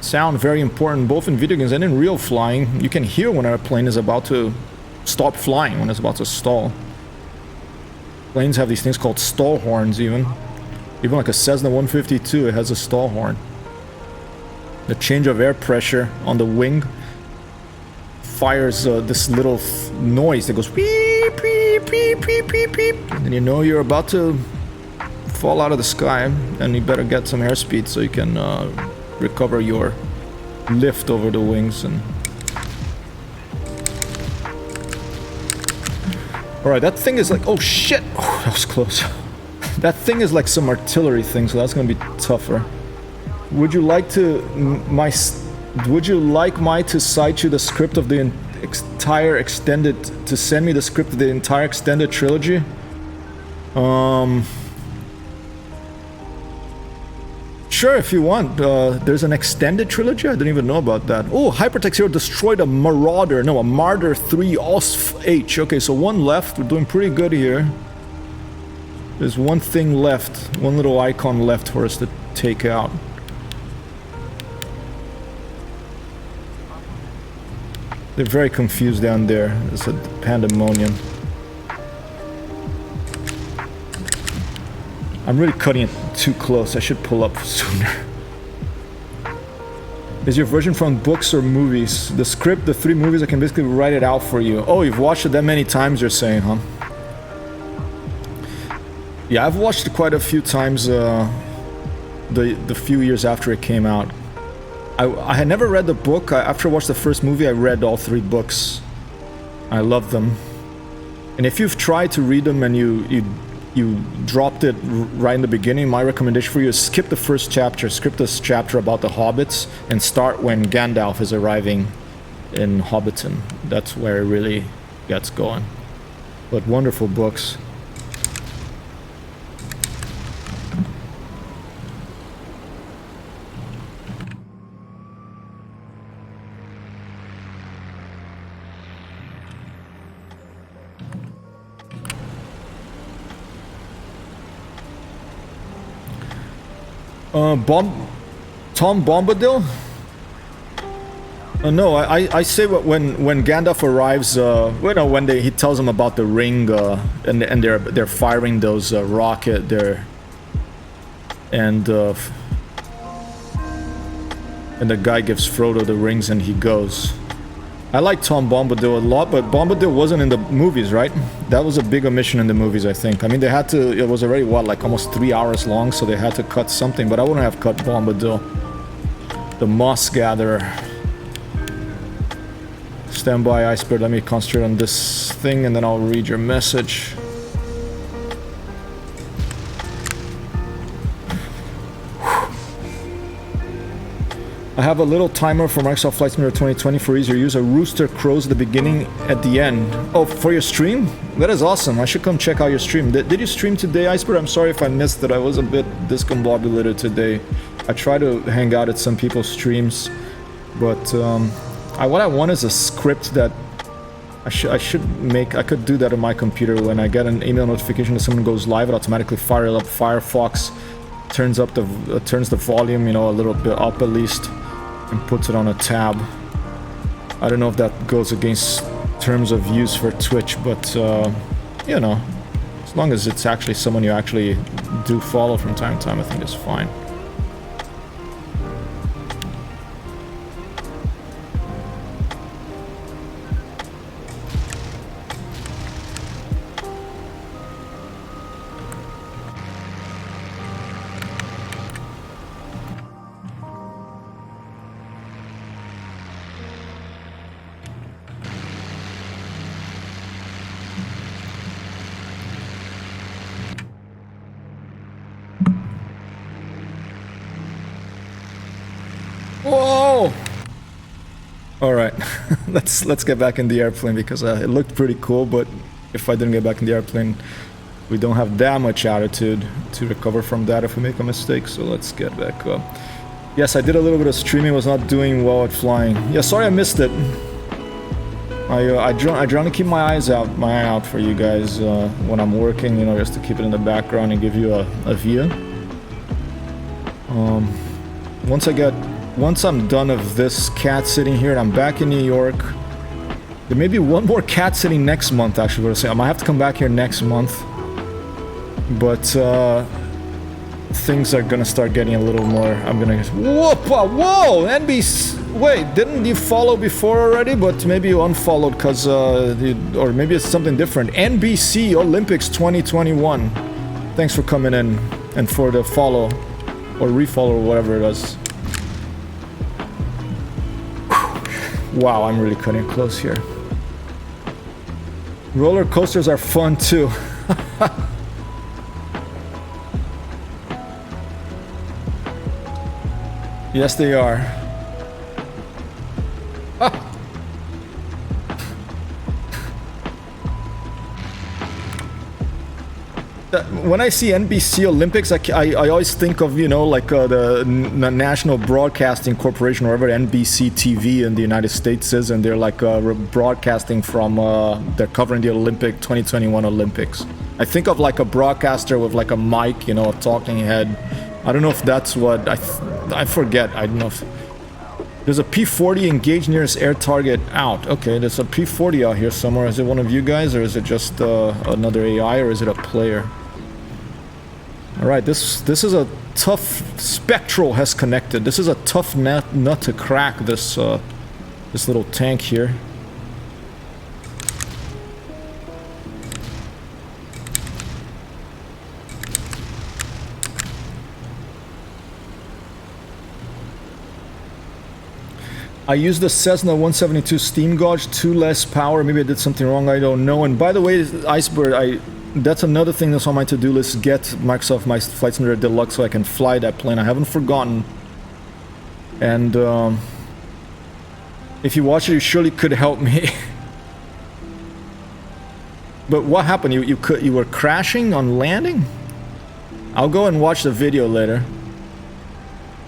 Sound very important both in video games and in real flying. You can hear when an airplane is about to stop flying, when it's about to stall. Planes have these things called stall horns even. Even like a Cessna 152, it has a stall horn. The change of air pressure on the wing fires this little noise that goes beep, beep, beep, beep, beep, beep. And you know you're about to fall out of the sky, and you better get some airspeed so you can recover your lift over the wings. And alright, that thing is like, oh shit! Oh, that was close. That thing is like some artillery thing, so that's gonna be tougher. Would you like my to cite you the script of the entire extended, to send me the script of the entire extended trilogy? Sure, if you want. There's an extended trilogy? I didn't even know about that. Oh, Hypertext Hero destroyed a Marauder. No, a Marder 3 OSF-H. Okay, so one left. We're doing pretty good here. There's one thing left. One little icon left for us to take out. They're very confused down there. It's a pandemonium. I'm really cutting it too close. I should pull up sooner. Is your version from books or movies? The script, the 3 movies, I can basically write it out for you. Oh, you've watched it that many times, you're saying, huh? Yeah, I've watched it quite a few times. the few years after it came out. I had never read the book. After I watched the first movie, I read all 3 books. I love them. And if you've tried to read them and you dropped it right in the beginning, my recommendation for you is skip the first chapter, skip this chapter about the hobbits, and start when Gandalf is arriving in Hobbiton. That's where it really gets going. But wonderful books. Tom Bombadil? No, I say when Gandalf arrives, when he tells him about the ring, and they're firing those rocket there, and the guy gives Frodo the rings and he goes. I like Tom Bombadil a lot, but Bombadil wasn't in the movies, right? That was a big omission in the movies, I think. I mean, they had to, it was already, what, like almost 3 hours long, so they had to cut something, but I wouldn't have cut Bombadil. The Moss Gatherer. Stand by, Iceberg, let me concentrate on this thing, and then I'll read your message. I have a little timer for Microsoft Flight Simulator 2020 for easier use. A rooster crows at the beginning, at the end. Oh, for your stream? That is awesome. I should come check out your stream. Did you stream today, Iceberg? I'm sorry if I missed it. I was a bit discombobulated today. I try to hang out at some people's streams, but what I want is a script that I should make. I could do that on my computer. When I get an email notification that someone goes live, it automatically fires up Firefox, turns the volume, you know, a little bit up at least, and puts it on a tab. I don't know if that goes against terms of use for Twitch, but you know, as long as it's actually someone you actually do follow from time to time, I think it's fine. Whoa! Alright, let's get back in the airplane, because it looked pretty cool, but if I didn't get back in the airplane, we don't have that much attitude to recover from that if we make a mistake, so let's get back up. Yes, I did a little bit of streaming, was not doing well at flying. Yeah, sorry I missed it. I try to keep my eye out for you guys when I'm working, you know, just to keep it in the background and give you a view. Once I'm done of this cat sitting here and I'm back in New York, there may be one more cat sitting next month, actually. I might have to come back here next month, but things are gonna start getting a little more. I'm gonna whoa NBC. Wait, didn't you follow before already? But maybe you unfollowed because or maybe it's something different. NBC Olympics 2021. Thanks for coming in and for the follow or refollow or whatever it is. Wow, I'm really cutting close here. Roller coasters are fun too. Yes, they are. When I see NBC Olympics, I always think of, you know, like the National Broadcasting Corporation, or whatever NBC TV in the United States is, and they're like broadcasting from, they're covering the 2021 Olympics. I think of like a broadcaster with like a mic, you know, a talking head. I don't know if that's what, I forget, I don't know if... There's a P-40 engaged nearest air target out. Okay, there's a P-40 out here somewhere. Is it one of you guys, or is it just another AI, or is it a player? Alright, this is a tough... Spectral has connected. This is a tough nut to crack, this little tank here. I used the Cessna 172 steam gauge, 2 less power. Maybe I did something wrong, I don't know. And by the way, Iceberg, that's another thing that's on my to-do list. Get Microsoft My Flight Simulator Deluxe so I can fly that plane. I haven't forgotten. And if you watch it, you surely could help me. But what happened? You were crashing on landing? I'll go and watch the video later.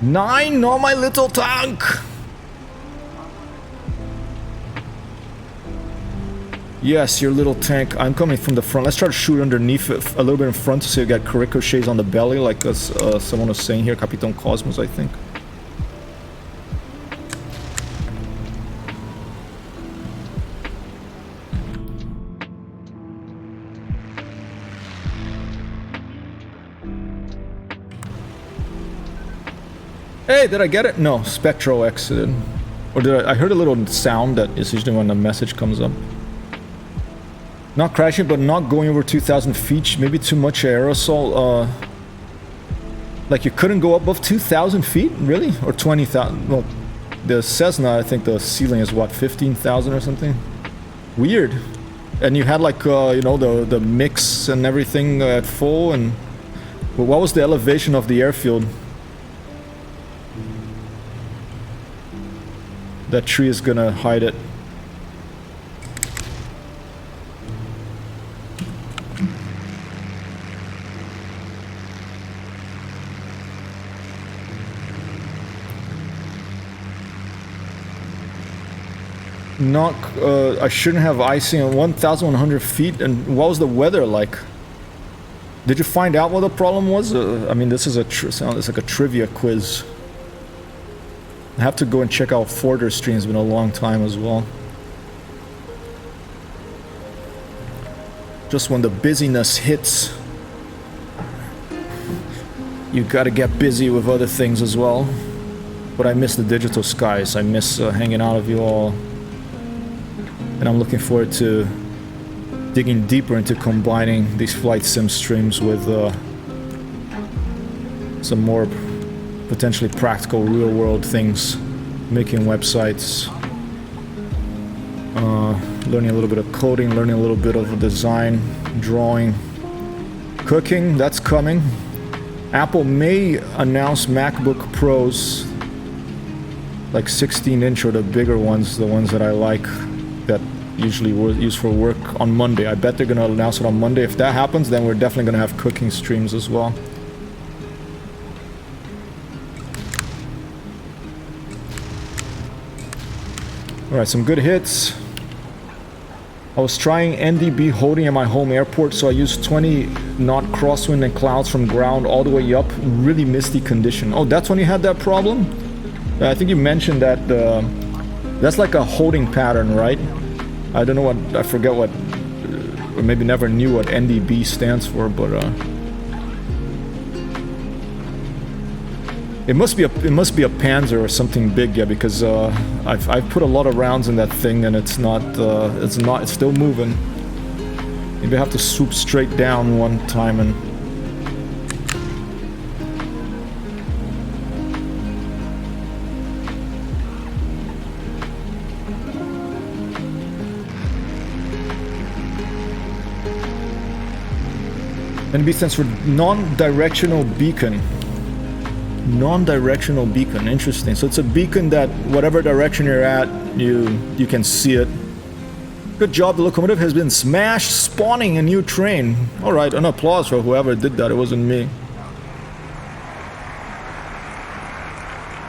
9 on my little tank! Yes, your little tank. I'm coming from the front. Let's try to shoot underneath it a little bit in front so you get ricochets on the belly, like someone was saying here, Capitan Cosmos, I think. Hey, did I get it? No, Spectro exited. Or did I heard a little sound that is usually when the message comes up. Not crashing, but not going over 2,000 feet. Maybe too much aerosol. Like you couldn't go above 2,000 feet? Really? Or 20,000? Well, the Cessna, I think the ceiling is what, 15,000 or something? Weird. And you had like, you know, the mix and everything at full. And but what was the elevation of the airfield? That tree is gonna hide it. Not, I shouldn't have icing on 1,100 feet. And what was the weather like? Did you find out what the problem was? I mean, this is it's like a trivia quiz. I have to go and check out Forder stream. It's been a long time as well. Just when the busyness hits, you gotta get busy with other things as well. But I miss the digital skies. I miss hanging out with you all. And I'm looking forward to digging deeper into combining these flight sim streams with some more potentially practical real-world things, making websites, learning a little bit of coding, learning a little bit of design, drawing, cooking. That's coming. Apple may announce MacBook Pros, like 16-inch or the bigger ones, the ones that I like, that usually used for work, on Monday. I bet they're gonna announce it on Monday. If that happens, then we're definitely gonna have cooking streams as well. Alright, some good hits. I was trying NDB holding at my home airport, so I used 20 knot crosswind and clouds from ground all the way up. Really misty condition. Oh, that's when you had that problem? I think you mentioned that that's like a holding pattern, right? I don't know what, I forget what, or maybe never knew what NDB stands for, but it must be a Panzer or something big, yeah, because I've put a lot of rounds in that thing and it's still moving. Maybe I have to swoop straight down one time and NB stands for non-directional beacon. Non-directional beacon, interesting. So it's a beacon that whatever direction you're at, you can see it. Good job, the locomotive has been smashed, spawning a new train. Alright, an applause for whoever did that, it wasn't me.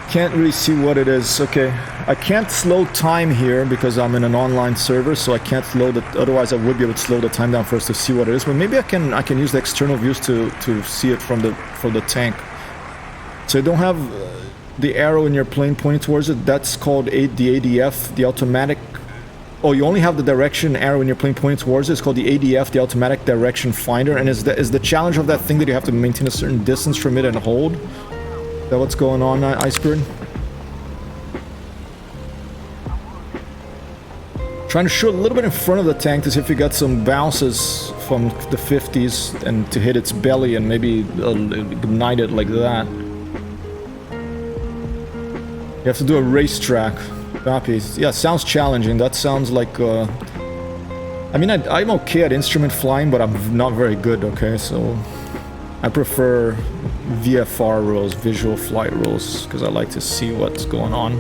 Can't really see what it is. Okay, I can't slow time here because I'm in an online server, so I can't slow otherwise I would be able to slow the time down for us to see what it is. But maybe I can use the external views to see it from the tank. So you don't have the arrow in your plane pointing towards it. That's called the ADF, the automatic. Oh, you only have the direction arrow in your plane pointing towards it. It's called the ADF, the automatic direction finder. And is the challenge of that thing that you have to maintain a certain distance from it and hold? Is that what's going on, Iceberg? Trying to shoot a little bit in front of the tank to see if you got some bounces from the 50s and to hit its belly and maybe ignite it like that. You have to do a racetrack. Copy. Yeah, sounds challenging. That sounds like... I mean, I'm okay at instrument flying, but I'm not very good, okay? So I prefer VFR rules, visual flight rules, because I like to see what's going on.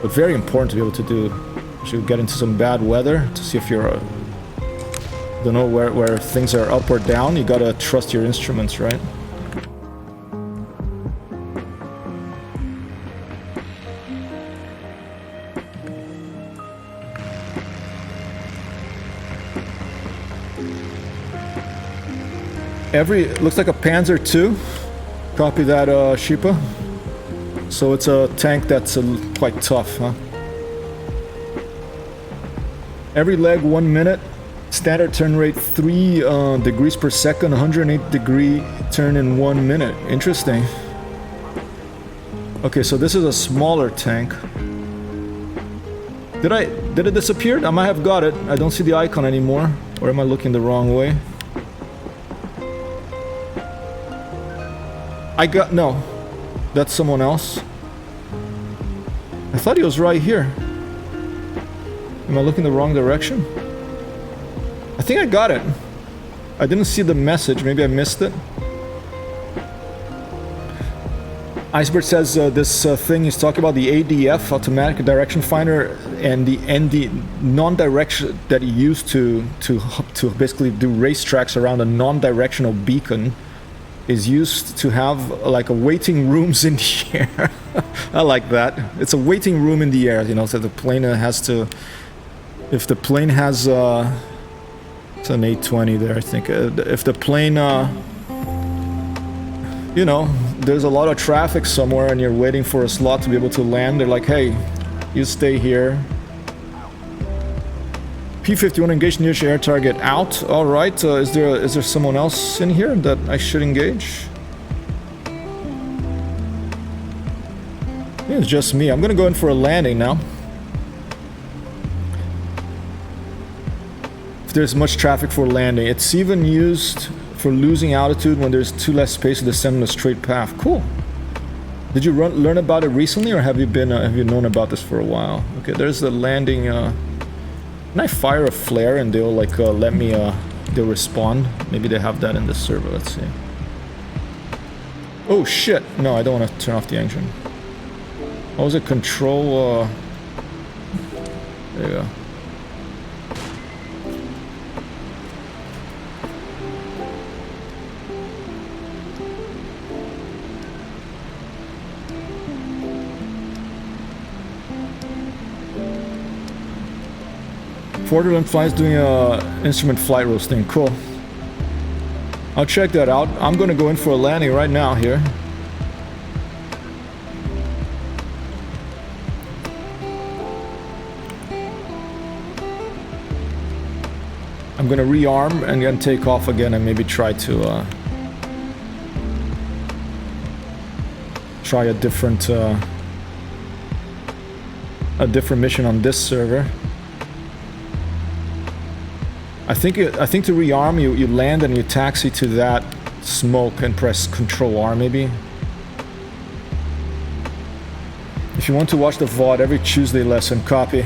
But very important to be able to do. You get into some bad weather to see if you're... don't know where things are up or down. You gotta trust your instruments, right? Looks like a Panzer II. Copy that, Sheepa. So it's a tank that's quite tough, huh? Every leg 1 minute. Standard turn rate 3 degrees per second. 108 degree turn in 1 minute. Interesting. Okay, so this is a smaller tank. Did it disappear? I might have got it. I don't see the icon anymore. Or am I looking the wrong way? No. That's someone else. I thought he was right here. Am I looking the wrong direction? I think I got it. I didn't see the message. Maybe I missed it. Iceberg says this thing is talking about the ADF, automatic direction finder, and the non-direction that he used to basically do racetracks around a non-directional beacon is used to have like a waiting rooms in the air. I like that. It's a waiting room in the air, you know, so the plane has to... If the plane has... it's an 820 there, I think. If the plane... you know, there's a lot of traffic somewhere and you're waiting for a slot to be able to land, they're like, hey, you stay here. P-51 engaged near air target out. All right. Is there someone else in here that I should engage? It's just me. I'm gonna go in for a landing now. If there's much traffic for landing, it's even used for losing altitude when there's too less space to descend on a straight path. Cool. Did you learn about it recently, or have you known about this for a while? Okay, there's the landing. Can I fire a flare and they'll like let me they'll respond? Maybe they have that in the server. Let's see. Oh shit! No, I don't want to turn off the engine. What was it? Control. There you go. Borderland Flies doing a instrument flight roasting. Cool. I'll check that out. I'm gonna go in for a landing right now here. I'm gonna rearm and then take off again and maybe try to try a different mission on this server. I think to rearm you land and you taxi to that smoke and press Control R maybe. If you want to watch the VOD every Tuesday lesson, copy.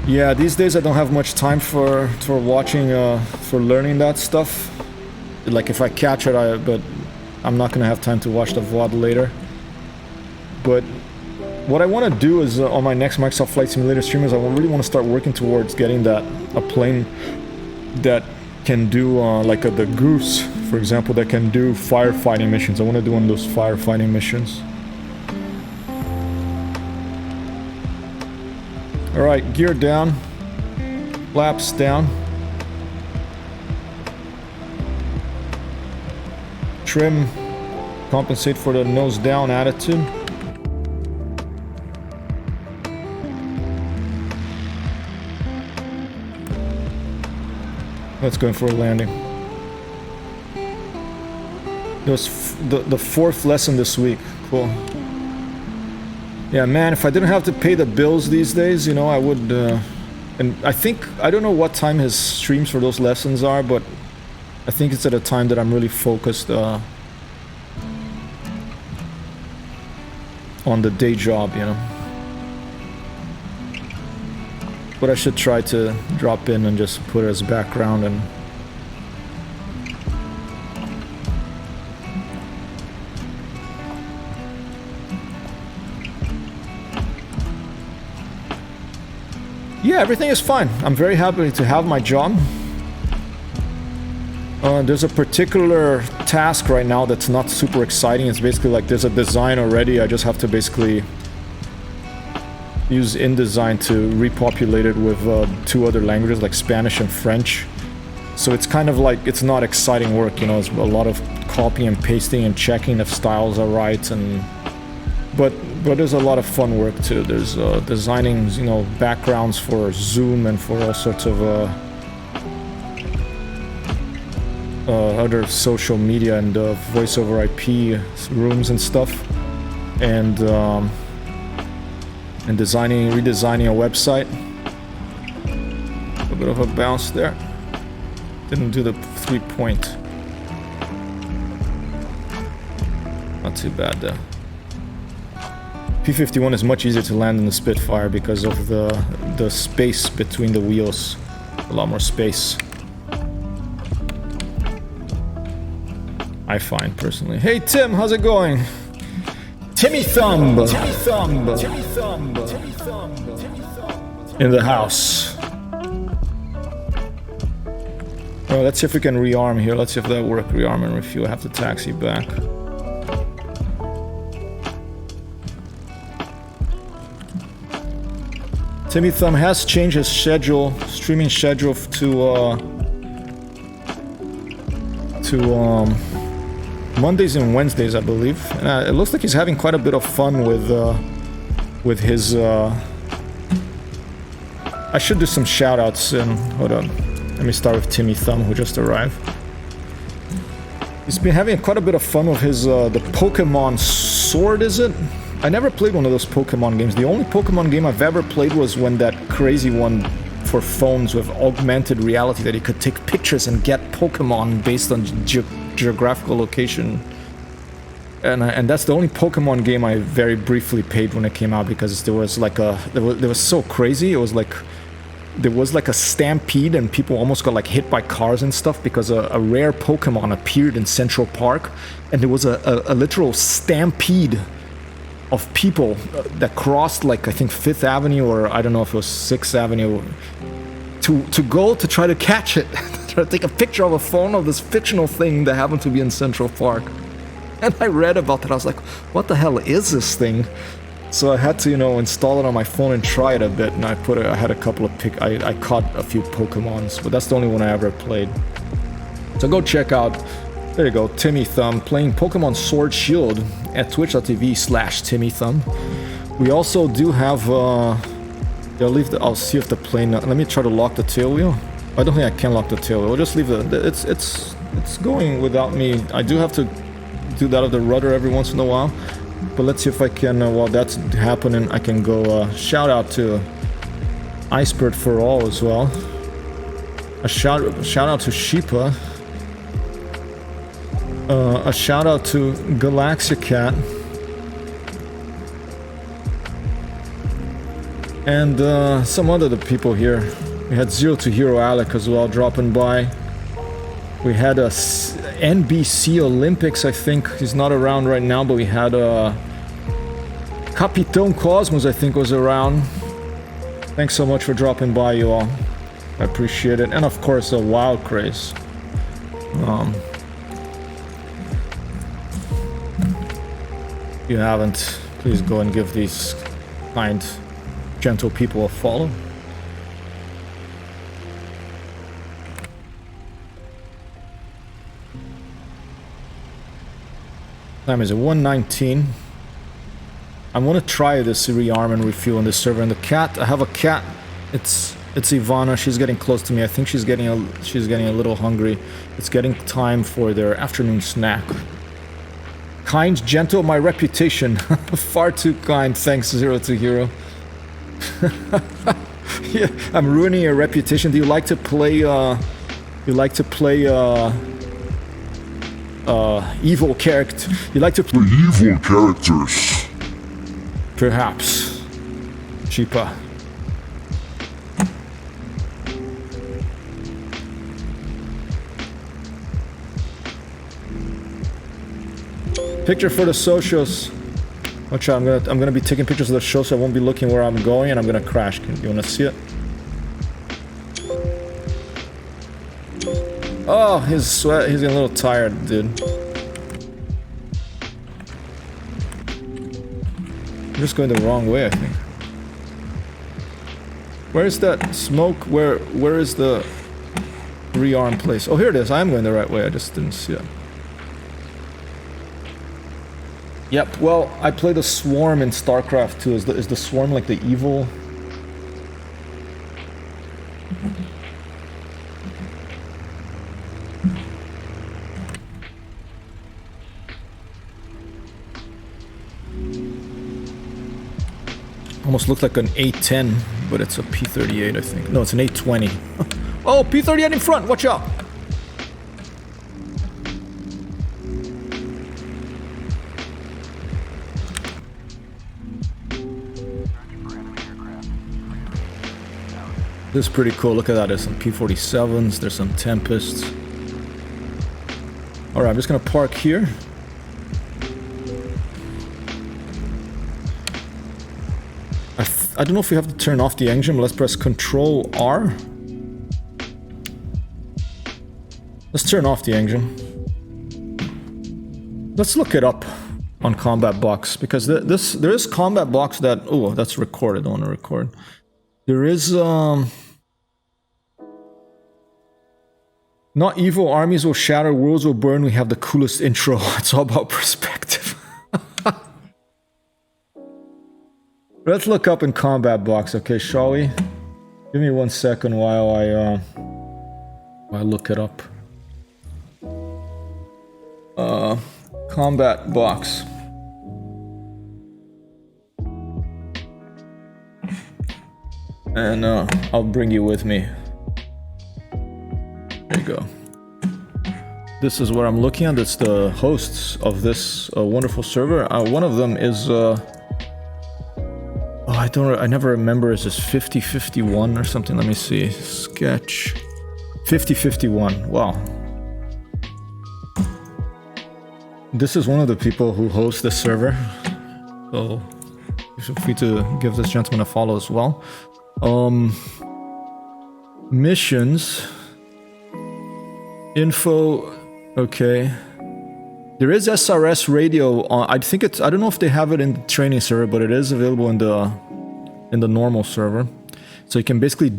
Yeah, these days I don't have much time for watching for learning that stuff. Like if I catch it, but I'm not gonna have time to watch the VOD later. But what I want to do is on my next Microsoft Flight Simulator stream is I really want to start working towards getting a plane that can do like the Goose, for example, that can do firefighting missions. I want to do one of those firefighting missions. All right, gear down, flaps down, trim, compensate for the nose down attitude. Let's go in for a landing. It was the fourth lesson this week. Cool. Yeah, man, if I didn't have to pay the bills these days, you know, I would... and I don't know what time his streams for those lessons are, but I think it's at a time that I'm really focused on the day job, you know. But I should try to drop in and just put it as background and... Yeah, everything is fine. I'm very happy to have my job. There's a particular task right now that's not super exciting. It's basically like there's a design already. I just have to basically use InDesign to repopulate it with 2 other languages like Spanish and French. So it's kind of like, it's not exciting work, you know, it's a lot of copying and pasting and checking if styles are right, and but there's a lot of fun work too. There's designing, you know, backgrounds for Zoom and for all sorts of other social media and voice over IP rooms and stuff, and redesigning a website. A bit of a bounce there. Didn't do the 3-point. Not too bad though. P-51 is much easier to land than the Spitfire because of the space between the wheels. A lot more space, I find personally. Hey Tim, how's it going? Timmy Thumb! Timmy Thumb! Timmy Thumb! Timmy Thumb! Timmy Thumb! In the house. Well, let's see if we can rearm here. Let's see if that works. Rearm and refuel. I have to taxi back. Timmy Thumb has changed his schedule, streaming schedule to Mondays and Wednesdays, I believe. And it looks like he's having quite a bit of fun with his. I should do some shout-outs. Hold on, let me start with Timmy Thumb, who just arrived. He's been having quite a bit of fun with his the Pokemon Sword. Is it? I never played one of those Pokemon games. The only Pokemon game I've ever played was when that crazy one for phones with augmented reality that you could take pictures and get Pokemon based on geographical location. And that's the only Pokemon game I very briefly played when it came out, because there was like there was so crazy. It was like there was like a stampede and people almost got like hit by cars and stuff because a rare Pokemon appeared in Central Park, and there was a literal stampede of people that crossed like I think 5th Avenue, or I don't know if it was 6th Avenue, to go to try to catch it, try to take a picture of a phone of this fictional thing that happened to be in Central Park. And I read about it. I was like, what the hell is this thing? So I had to, you know, install it on my phone and try it a bit, and I had a couple of I caught a few Pokemons, but that's the only one I ever played. So go check out, there you go, Timmy Thumb playing Pokemon Sword Shield at twitch.tv/Timmy Thumb. We also do have I'll see if the plane, let me try to lock the tail wheel. I don't think I can lock the tail wheel. I'll just leave it's going without me. I do have to do that of the rudder every once in a while, but let's see if I can, while that's happening, I can go shout out to Icebird for All as well. A shout out to Sheepa. A shout out to Galaxia Cat. And some other people here. We had Zero to Hero Alec as well dropping by. We had a NBC Olympics, I think. He's not around right now, but we had Capitão Cosmos, I think, was around. Thanks so much for dropping by, you all. I appreciate it. And of course, a Wild Craze. If you haven't, please go and give these kind, gentle people a follow. Time is at 1:19. I want to try this rearm and refuel on this server. And the cat, I have a cat. It's Ivana. She's getting close to me. I think she's getting a little hungry. It's getting time for their afternoon snack. Kind, gentle, my reputation. Far too kind. Thanks, Zero to Hero. Yeah, I'm ruining your reputation. Do you like to play? Evil character. You like to play evil characters. Perhaps. Cheaper. Picture for the socials. Watch out, I'm gonna be taking pictures of the show, so I won't be looking where I'm going, and I'm gonna crash. You wanna see it? Oh, he's getting a little tired, dude. I'm just going the wrong way, I think. Where is that smoke? Where is the rearm place? Oh, here it is. I am going the right way. I just didn't see it. Yep. Well, I played the Swarm in StarCraft 2. Is the Swarm like the evil? Almost looked like an A10, but it's a P38, I think. No, it's an A20. Oh, P38 in front! Watch out! This is pretty cool. Look at that. There's some P47s. There's some Tempests. Alright, I'm just gonna park here. I don't know if we have to turn off the engine, but let's press Control R. Let's turn off the engine. Let's look it up on Combat Box, because there is Combat Box that... Oh, that's recorded. I want to record. There is... Not evil, armies will shatter, worlds will burn, we have the coolest intro. It's all about perspective. Let's look up in Combat Box, okay, shall we? Give me 1 second while I look it up. Combat Box. And I'll bring you with me. There you go. This is what I'm looking at. It's the hosts of this wonderful server. One of them is... I never remember. Is this 5051 or something? Let me see. Sketch. 5051. Wow. This is one of the people who host this server. So, feel free to give this gentleman a follow as well. Missions. Info. Okay. There is SRS radio on, I don't know if they have it in the training server, but it is available in the normal server. So you can basically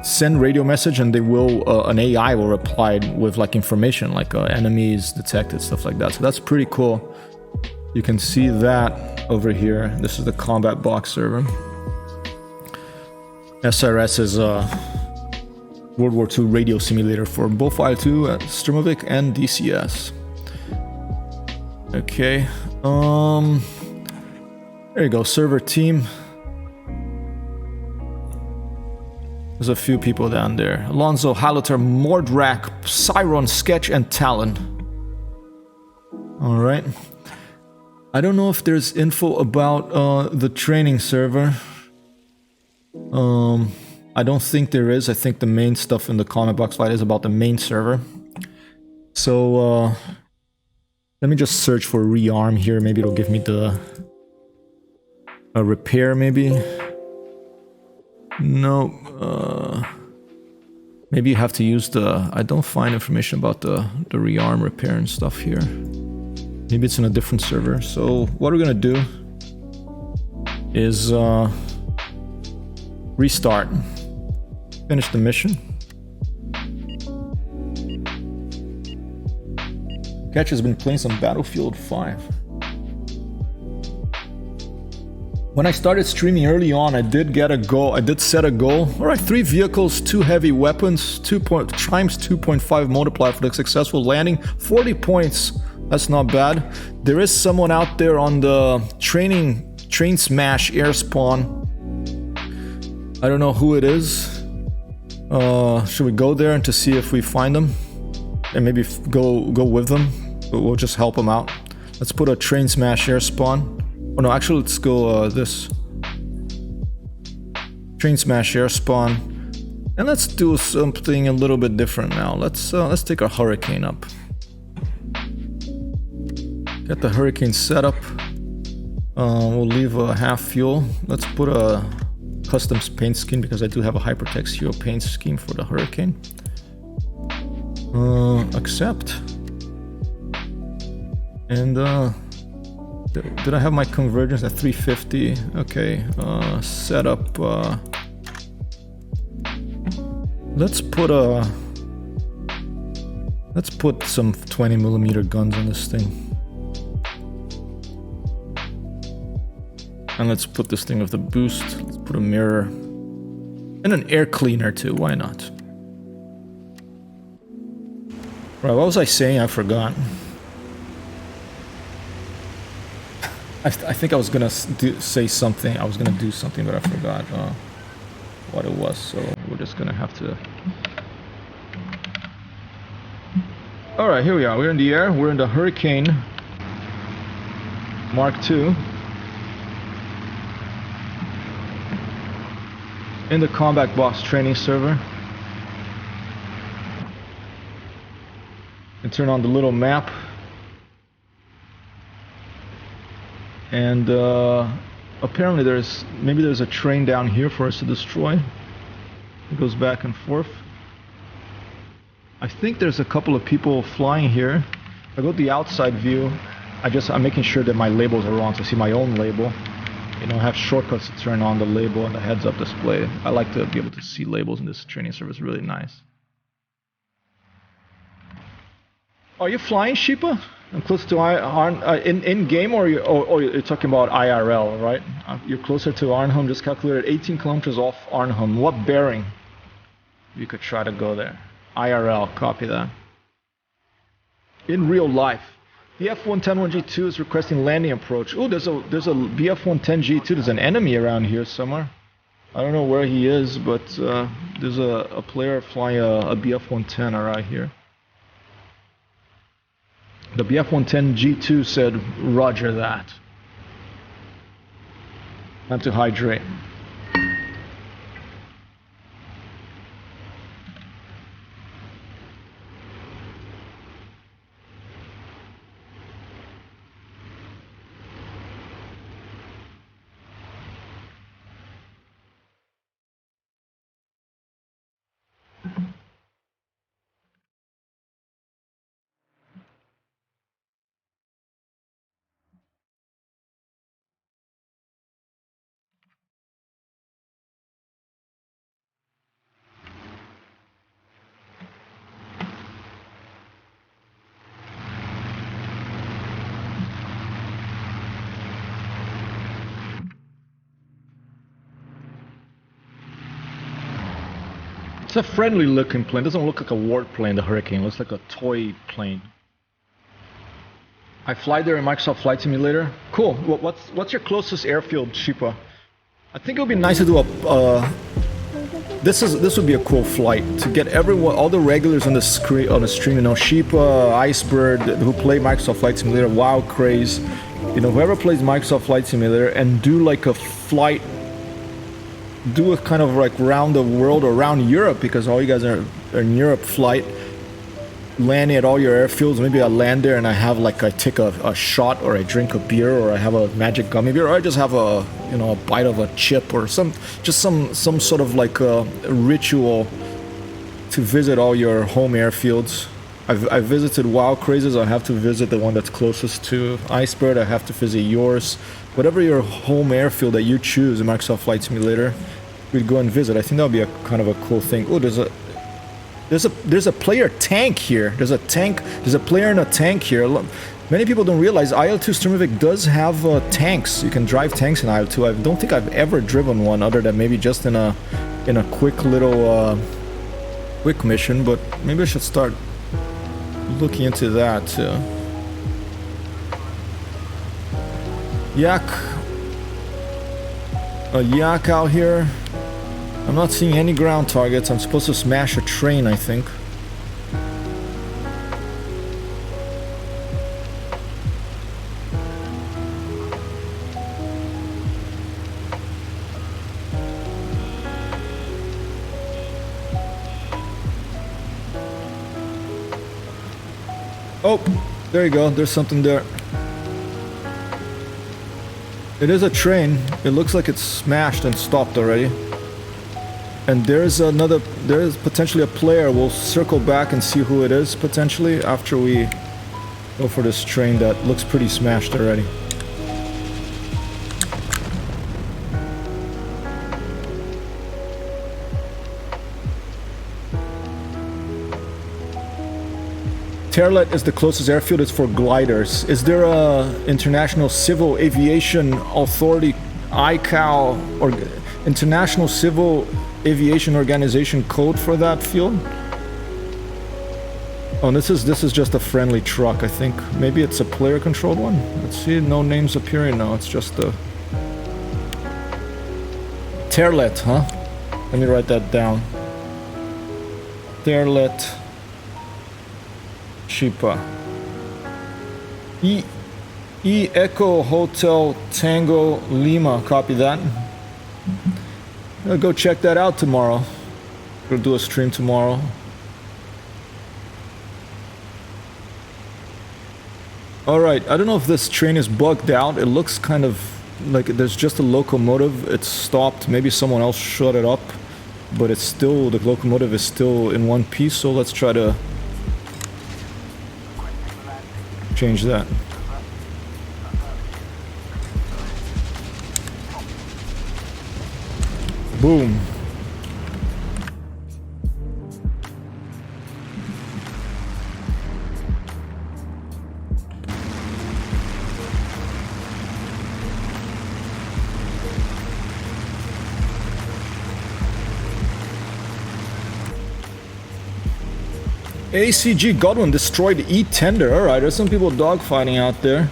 send radio message, and they will, an AI will reply with like information, like enemies detected, stuff like that. So that's pretty cool. You can see that over here. This is the Combat Box server. SRS is World War II radio simulator for both IL-2, Sturmovik, and DCS. Okay, there you go, server team. There's a few people down there. Alonso, Halater, Mordrak, Cyron, Sketch, and Talon. Alright. I don't know if there's info about the training server. I don't think there is. I think the main stuff in the Combat Box fight is about the main server. So, let me just search for rearm here. Maybe it'll give me a repair, maybe. No. Maybe you have to use I don't find information about the rearm repair and stuff here. Maybe it's in a different server. So what we're gonna do is restart. Finish the mission. Catch has been playing some Battlefield 5. When I started streaming early on, I did get a goal. I did set a goal. Alright, 3 vehicles, 2 heavy weapons, times 2.5 multiplier for the successful landing. 40 points. That's not bad. There is someone out there on the train smash air spawn. I don't know who it is. Should we go there and to see if we find them? And maybe go with them? We'll just help them out. Let's put a train smash air spawn. Oh no, actually let's go this. Train smash air spawn. And let's do something a little bit different now. Let's take our hurricane up. Get the Hurricane set up. We'll leave half fuel. Let's put a custom paint scheme because I do have a Hypertext Hero paint scheme for the Hurricane. Accept. And did I have my convergence at 350? Okay, set up. Let's put some 20mm guns on this thing. And let's put this thing with the boost. Let's put a mirror. And an air cleaner too, why not? Right, what was I saying? I forgot. I think I was gonna say something. I was gonna do something, but I forgot what it was. So we're just gonna have to. All right, here we are. We're in the air. We're in the Hurricane Mark II. In the Combat Box training server. And turn on the little map. And apparently maybe there's a train down here for us to destroy. It goes back and forth. I think there's a couple of people flying here. If I go to the outside view, I'm making sure that my labels are wrong, so I see my own label. You know, I have shortcuts to turn on the label and the heads-up display. I like to be able to see labels in this training service. Really nice. Are you flying, Sheepa? I'm close to in game, or you're talking about IRL, right? You're closer to Arnhem. Just calculated 18 kilometers off Arnhem. What bearing? You could try to go there. IRL, copy that. In real life, the F110-1G2 is requesting landing approach. Oh, there's a BF-110G2. There's an enemy around here somewhere. I don't know where he is, but there's a player flying a BF-110 right here. The BF-110G2 said, "Roger that." Time to hydrate. It's a friendly looking plane. It doesn't look like a warplane, the Hurricane. It looks like a toy plane. I fly there in Microsoft Flight Simulator. Cool. What's your closest airfield, Sheepa? I think it would be nice to do a this would be a cool flight to get everyone, all the regulars on the stream, you know, Sheepa, Icebird, who play Microsoft Flight Simulator, WoW Craze, you know, whoever plays Microsoft Flight Simulator, and do like a flight, do a kind of like round the world or around Europe, because all you guys are in Europe, flight, landing at all your airfields. Maybe I land there and I have like, I take a shot, or I drink a beer, or I have a magic gummy beer, or I just have a, you know, a bite of a chip, or some sort of like a ritual to visit all your home airfields. I've visited WoW Crazes. I have to visit the one that's closest to Icebird. I have to visit yours. Whatever your home airfield that you choose in Microsoft Flight Simulator, we'd go and visit. I think that would be a kind of a cool thing. Oh, there's a player tank here. There's a player in a tank here. Many people don't realize IL-2 Sturmovik does have tanks. You can drive tanks in IL-2. I don't think I've ever driven one, other than maybe just in a quick little quick mission. But maybe I should start looking into that too. Yak out here. I'm not seeing any ground targets. I'm supposed to smash a train, I think. Oh, there you go. There's something there. It is a train. It looks like it's smashed and stopped already. And there is potentially a player. We'll circle back and see who it is potentially after we go for this train that looks pretty smashed already. Terlet is the closest airfield. It's for gliders. Is there a International Civil Aviation Authority ICAO or International Civil Aviation Organization code for that field? Oh, this is just a friendly truck, I think. Maybe it's a player controlled one. Let's see, no names appearing now. It's just a Terlet, huh? Let me write that down. Terlet Chipa. E Echo Hotel Tango Lima. Copy that. I'll go check that out tomorrow. We'll do a stream tomorrow. Alright, I don't know if this train is bugged out. It looks kind of like there's just a locomotive. It's stopped. Maybe someone else shut it up. But it's still, the locomotive is still in one piece. So let's try to change that. Boom. ACG Godwin destroyed E-Tender. Alright, there's some people dogfighting out there.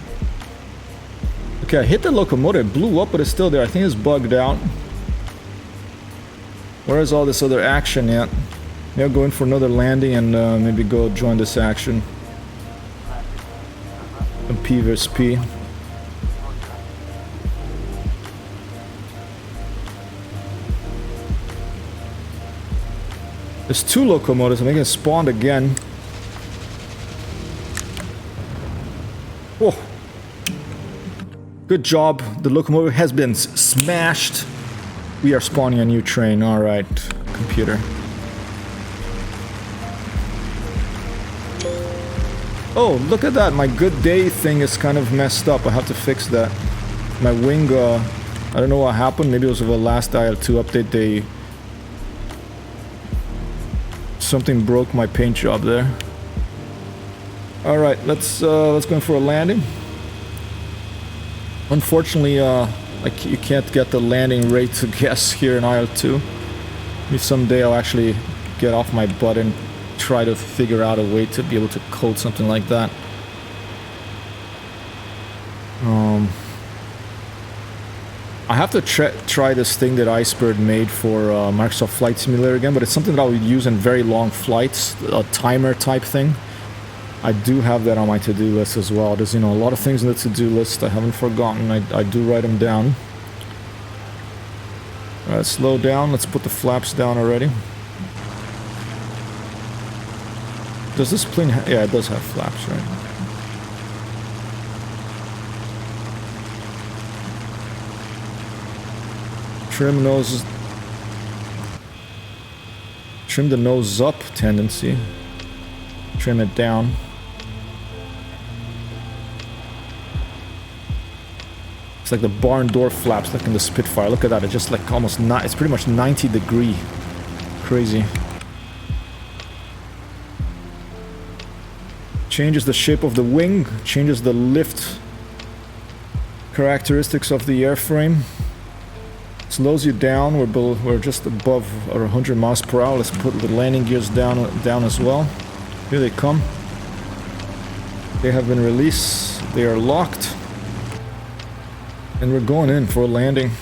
Okay, I hit the locomotive, blew up, but it's still there. I think it's bugged out. Where is all this other action yet? They're going for another landing and maybe go join this action. And P vs P. There's two locomotives. I think it spawned again. Oh. Good job. The locomotive has been smashed. We are spawning a new train. Alright, computer. Oh, look at that. My good day thing is kind of messed up. I have to fix that. My wing, I don't know what happened. Maybe it was with the last IL-2 update. Something broke my paint job there. Alright, let's go in for a landing. Unfortunately, like you can't get the landing rate to guess here in IL-2. Maybe someday I'll actually get off my butt and try to figure out a way to be able to code something like that. I have to try this thing that Icebird made for Microsoft Flight Simulator again, but it's something that I would use in very long flights, a timer type thing. I do have that on my to-do list as well. There's, you know, a lot of things on the to-do list I haven't forgotten. I do write them down. Alright, slow down. Let's put the flaps down already. Does this plane yeah, it does have flaps, right? Trim the nose up tendency. Trim it down. It's like the barn door flaps like in the Spitfire. Look at that, it's just like almost not, it's pretty much 90 degree. Crazy. Changes the shape of the wing, changes the lift characteristics of the airframe. Slows you down. We're just above or 100 miles per hour. Let's put the landing gears down as well. Here they come. They have been released. They are locked. And we're going in for a landing.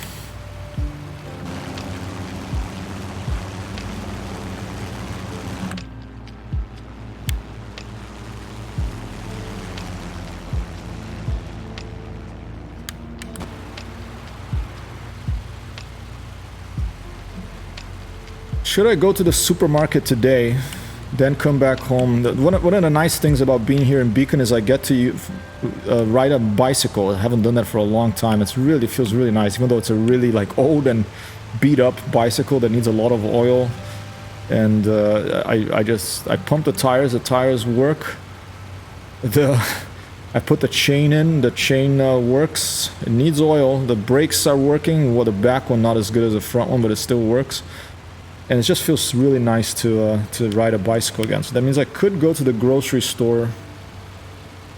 Should I go to the supermarket today? then come back home. One of the nice things about being here in Beacon is I get to ride a bicycle. I haven't done that for a long time. It feels really nice, even though it's a really like old and beat up bicycle that needs a lot of oil. And I pump the tires work. I put the chain in, the chain works. It needs oil. The brakes are working. Well, the back one not as good as the front one, but it still works. And it just feels really nice to ride a bicycle again. So that means I could go to the grocery store,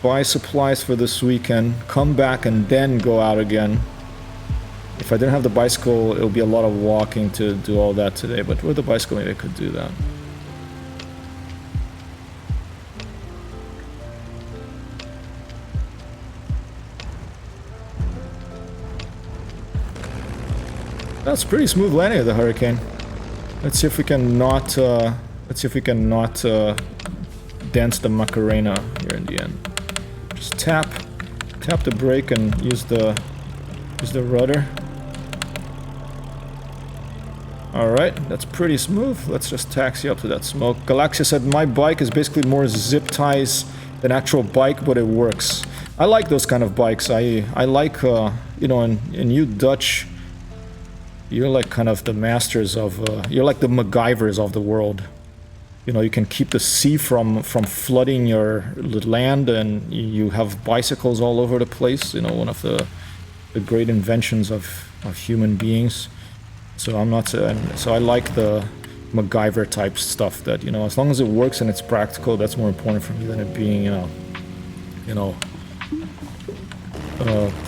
buy supplies for this weekend, come back and then go out again. If I didn't have the bicycle, it would be a lot of walking to do all that today. But with the bicycle, maybe I could do that. That's pretty smooth landing of the Hurricane. Let's see if we can not. Let's see if we can not dance the Macarena here in the end. Just tap the brake and use the rudder. All right, that's pretty smooth. Let's just taxi up to that smoke. Galaxia said my bike is basically more zip ties than actual bike, but it works. I like those kind of bikes. I like you know, and you Dutch. You're like kind of the masters of, you're like the MacGyvers of the world. You know, you can keep the sea from flooding your land, and you have bicycles all over the place. You know, one of the great inventions of human beings. So I'm not, so I like the MacGyver type stuff that, you know, as long as it works and it's practical, that's more important for me than it being,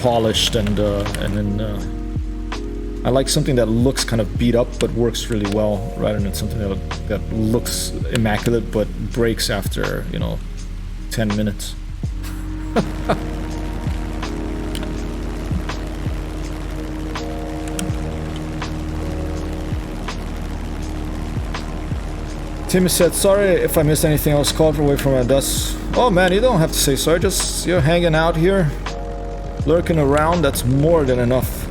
polished and then, I like something that looks kind of beat up but works really well, rather than something that looks immaculate but breaks after, 10 minutes. Timmy said, sorry if I missed anything, I was called away from my desk. Oh man, you don't have to say sorry, just you're hanging out here, lurking around, that's more than enough.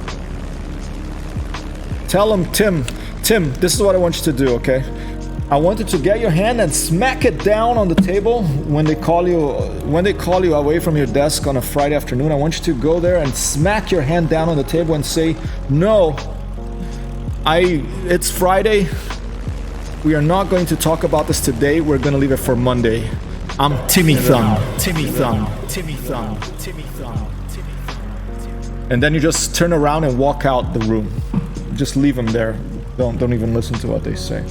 Tell him, Tim, this is what I want you to do, okay? I want you to get your hand and smack it down on the table when they call you away from your desk on a Friday afternoon. I want you to go there and smack your hand down on the table and say, no, it's Friday. We are not going to talk about this today. We're going to leave it for Monday. I'm Timmy Thumb. And then you just turn around and walk out the room. Just leave them there. Don't even listen to what they say.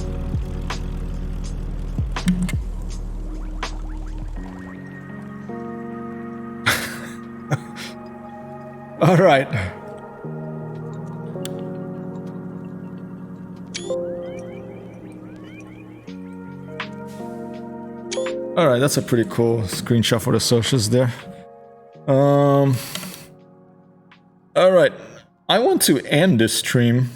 All right. All right, that's a pretty cool screenshot for the socials there. All right. I want to end this stream.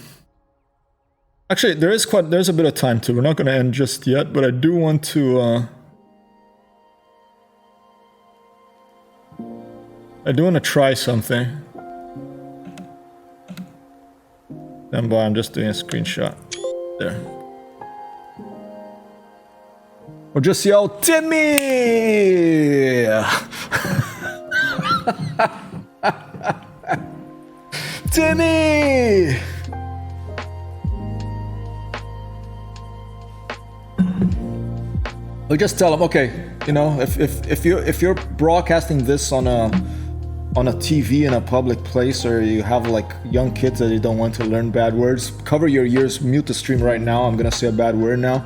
Actually, there's a bit of time too. We're not going to end just yet, but I do want to try something. Stand by, I'm just doing a screenshot. There. Or just yell, Timmy! Timmy! Or just tell him, okay, if you're broadcasting this on a TV in a public place, or you have like young kids that you don't want to learn bad words, cover your ears, mute the stream right now. I'm gonna say a bad word now.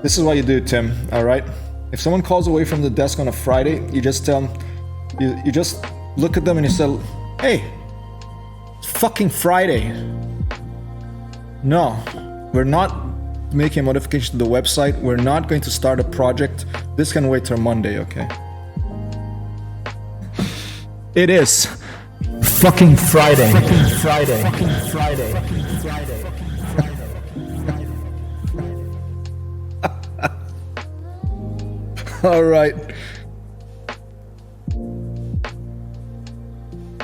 This is what you do, Tim, all right? If someone calls away from the desk on a Friday, you just tell them, you just look at them and you say, hey, it's fucking Friday. No, we're not making a modification to the website. We're not going to start a project. This can wait till Monday, okay? It is fucking Friday. Fucking Friday. Fucking Friday. Fucking Friday. All right.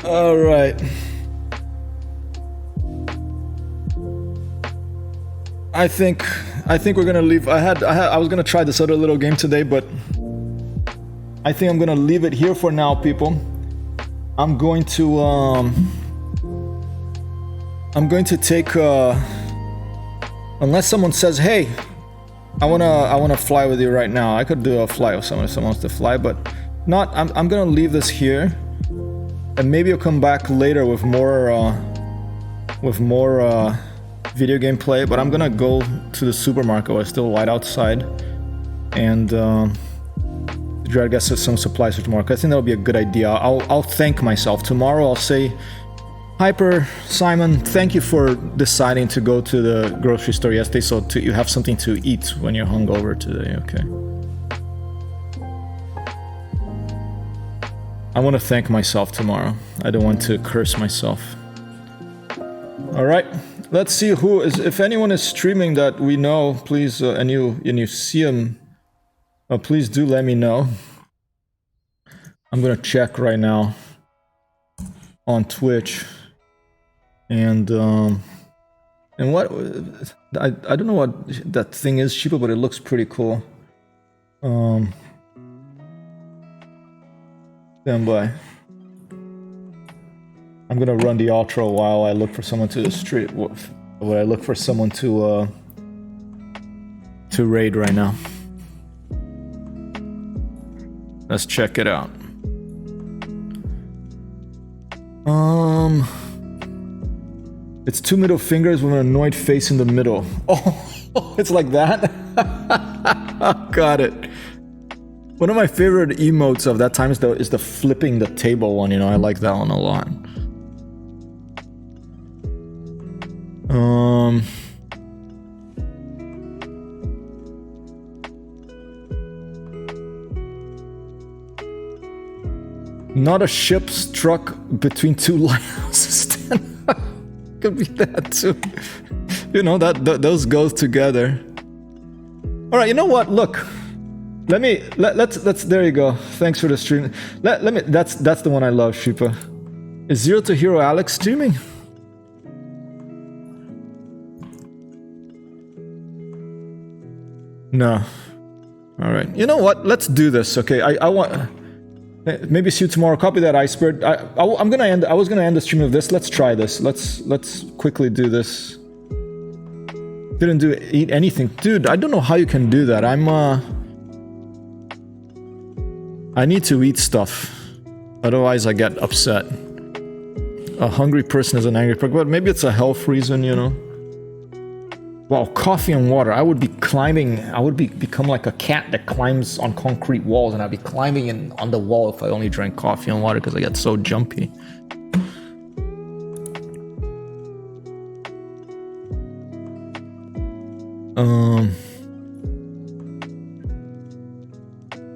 All right. I think we're gonna leave. I was gonna try this other little game today, but I think I'm gonna leave it here for now, people. I'm going to take unless someone says, hey, I wanna fly with you right now. I could do a fly with someone if someone wants to fly, but not. I'm gonna leave this here, and maybe I'll come back later with more video game play. But I'm gonna go to the supermarket while it's still light outside, and try to get some supplies for tomorrow. I think that'll be a good idea. I'll thank myself tomorrow. I'll say, Hyper, Simon, thank you for deciding to go to the grocery store yesterday so you have something to eat when you're hungover today, okay? I want to thank myself tomorrow. I don't want to curse myself. Alright, let's see who is... If anyone is streaming that we know, please, and you see them, please do let me know. I'm gonna check right now on Twitch. And what I don't know what that thing is, Sheepa, but it looks pretty cool. Stand by. I'm gonna run the outro while I look for someone to stream. While I look for someone to raid right now. Let's check it out. It's two middle fingers with an annoyed face in the middle. Oh, it's like that? Got it. One of my favorite emotes of that time is the flipping the table one, you know, I like that one a lot. Not a ship struck between two lighthouses. Could be that too. You know, those go together. All right, you know what? Look, let's. There you go. Thanks for the stream. Let me. That's the one I love, Sheepa. Is Zero to Hero Alex streaming? No. All right. You know what? Let's do this. Okay. I want. Maybe see you tomorrow. Copy that, Iceberg. I'm gonna end. I was gonna end the stream of this. Let's try this. Let's quickly do this. Didn't eat anything, dude. I don't know how you can do that. I need to eat stuff, otherwise I get upset. A hungry person is an angry person, but maybe it's a health reason, you know. Wow, coffee and water. I would be climbing. I would become like a cat that climbs on concrete walls, and I'd be climbing on the wall if I only drank coffee and water because I get so jumpy.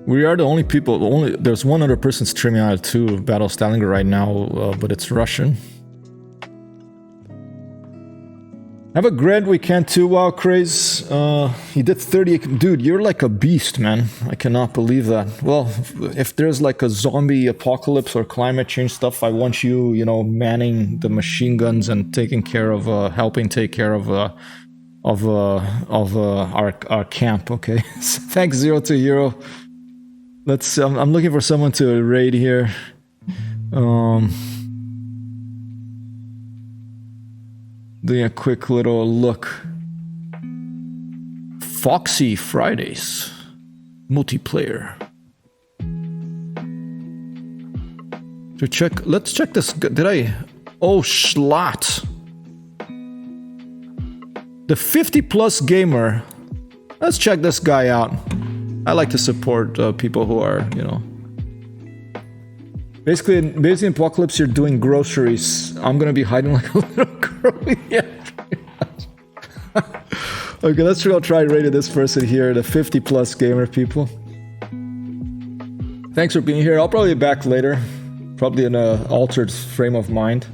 We are the only people. There's one other person streaming IL-2 Battle Stalingrad right now, but it's Russian. Have a great weekend too, Wow Craze. He did 30. Dude, you're like a beast, man. I cannot believe that. Well, if there's like a zombie apocalypse or climate change stuff, I want you, you know, manning the machine guns and taking care of, helping take care of our camp. Okay. Thanks, Zero to Hero. Let's. I'm looking for someone to raid here. Doing a quick little look. Foxy Fridays. Multiplayer. To check. Let's check this. Did I? Oh, Schlot. The 50+ gamer. Let's check this guy out. I like to support people who are, you know. Basically in Apocalypse, you're doing groceries. I'm gonna be hiding like a little girl. Yeah. Okay, let's try rating this person here, the 50+ gamer people. Thanks for being here. I'll probably be back later. Probably in an altered frame of mind.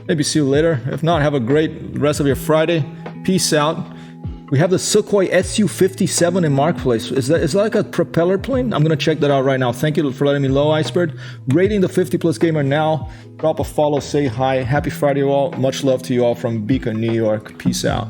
Maybe see you later. If not, have a great rest of your Friday. Peace out. We have the Sukhoi Su-57 in Marketplace. Is that like a propeller plane? I'm gonna check that out right now. Thank you for letting me know, Iceberg. Rating the 50+ gamer now. Drop a follow, say hi. Happy Friday, all. Much love to you all from Beacon, New York. Peace out.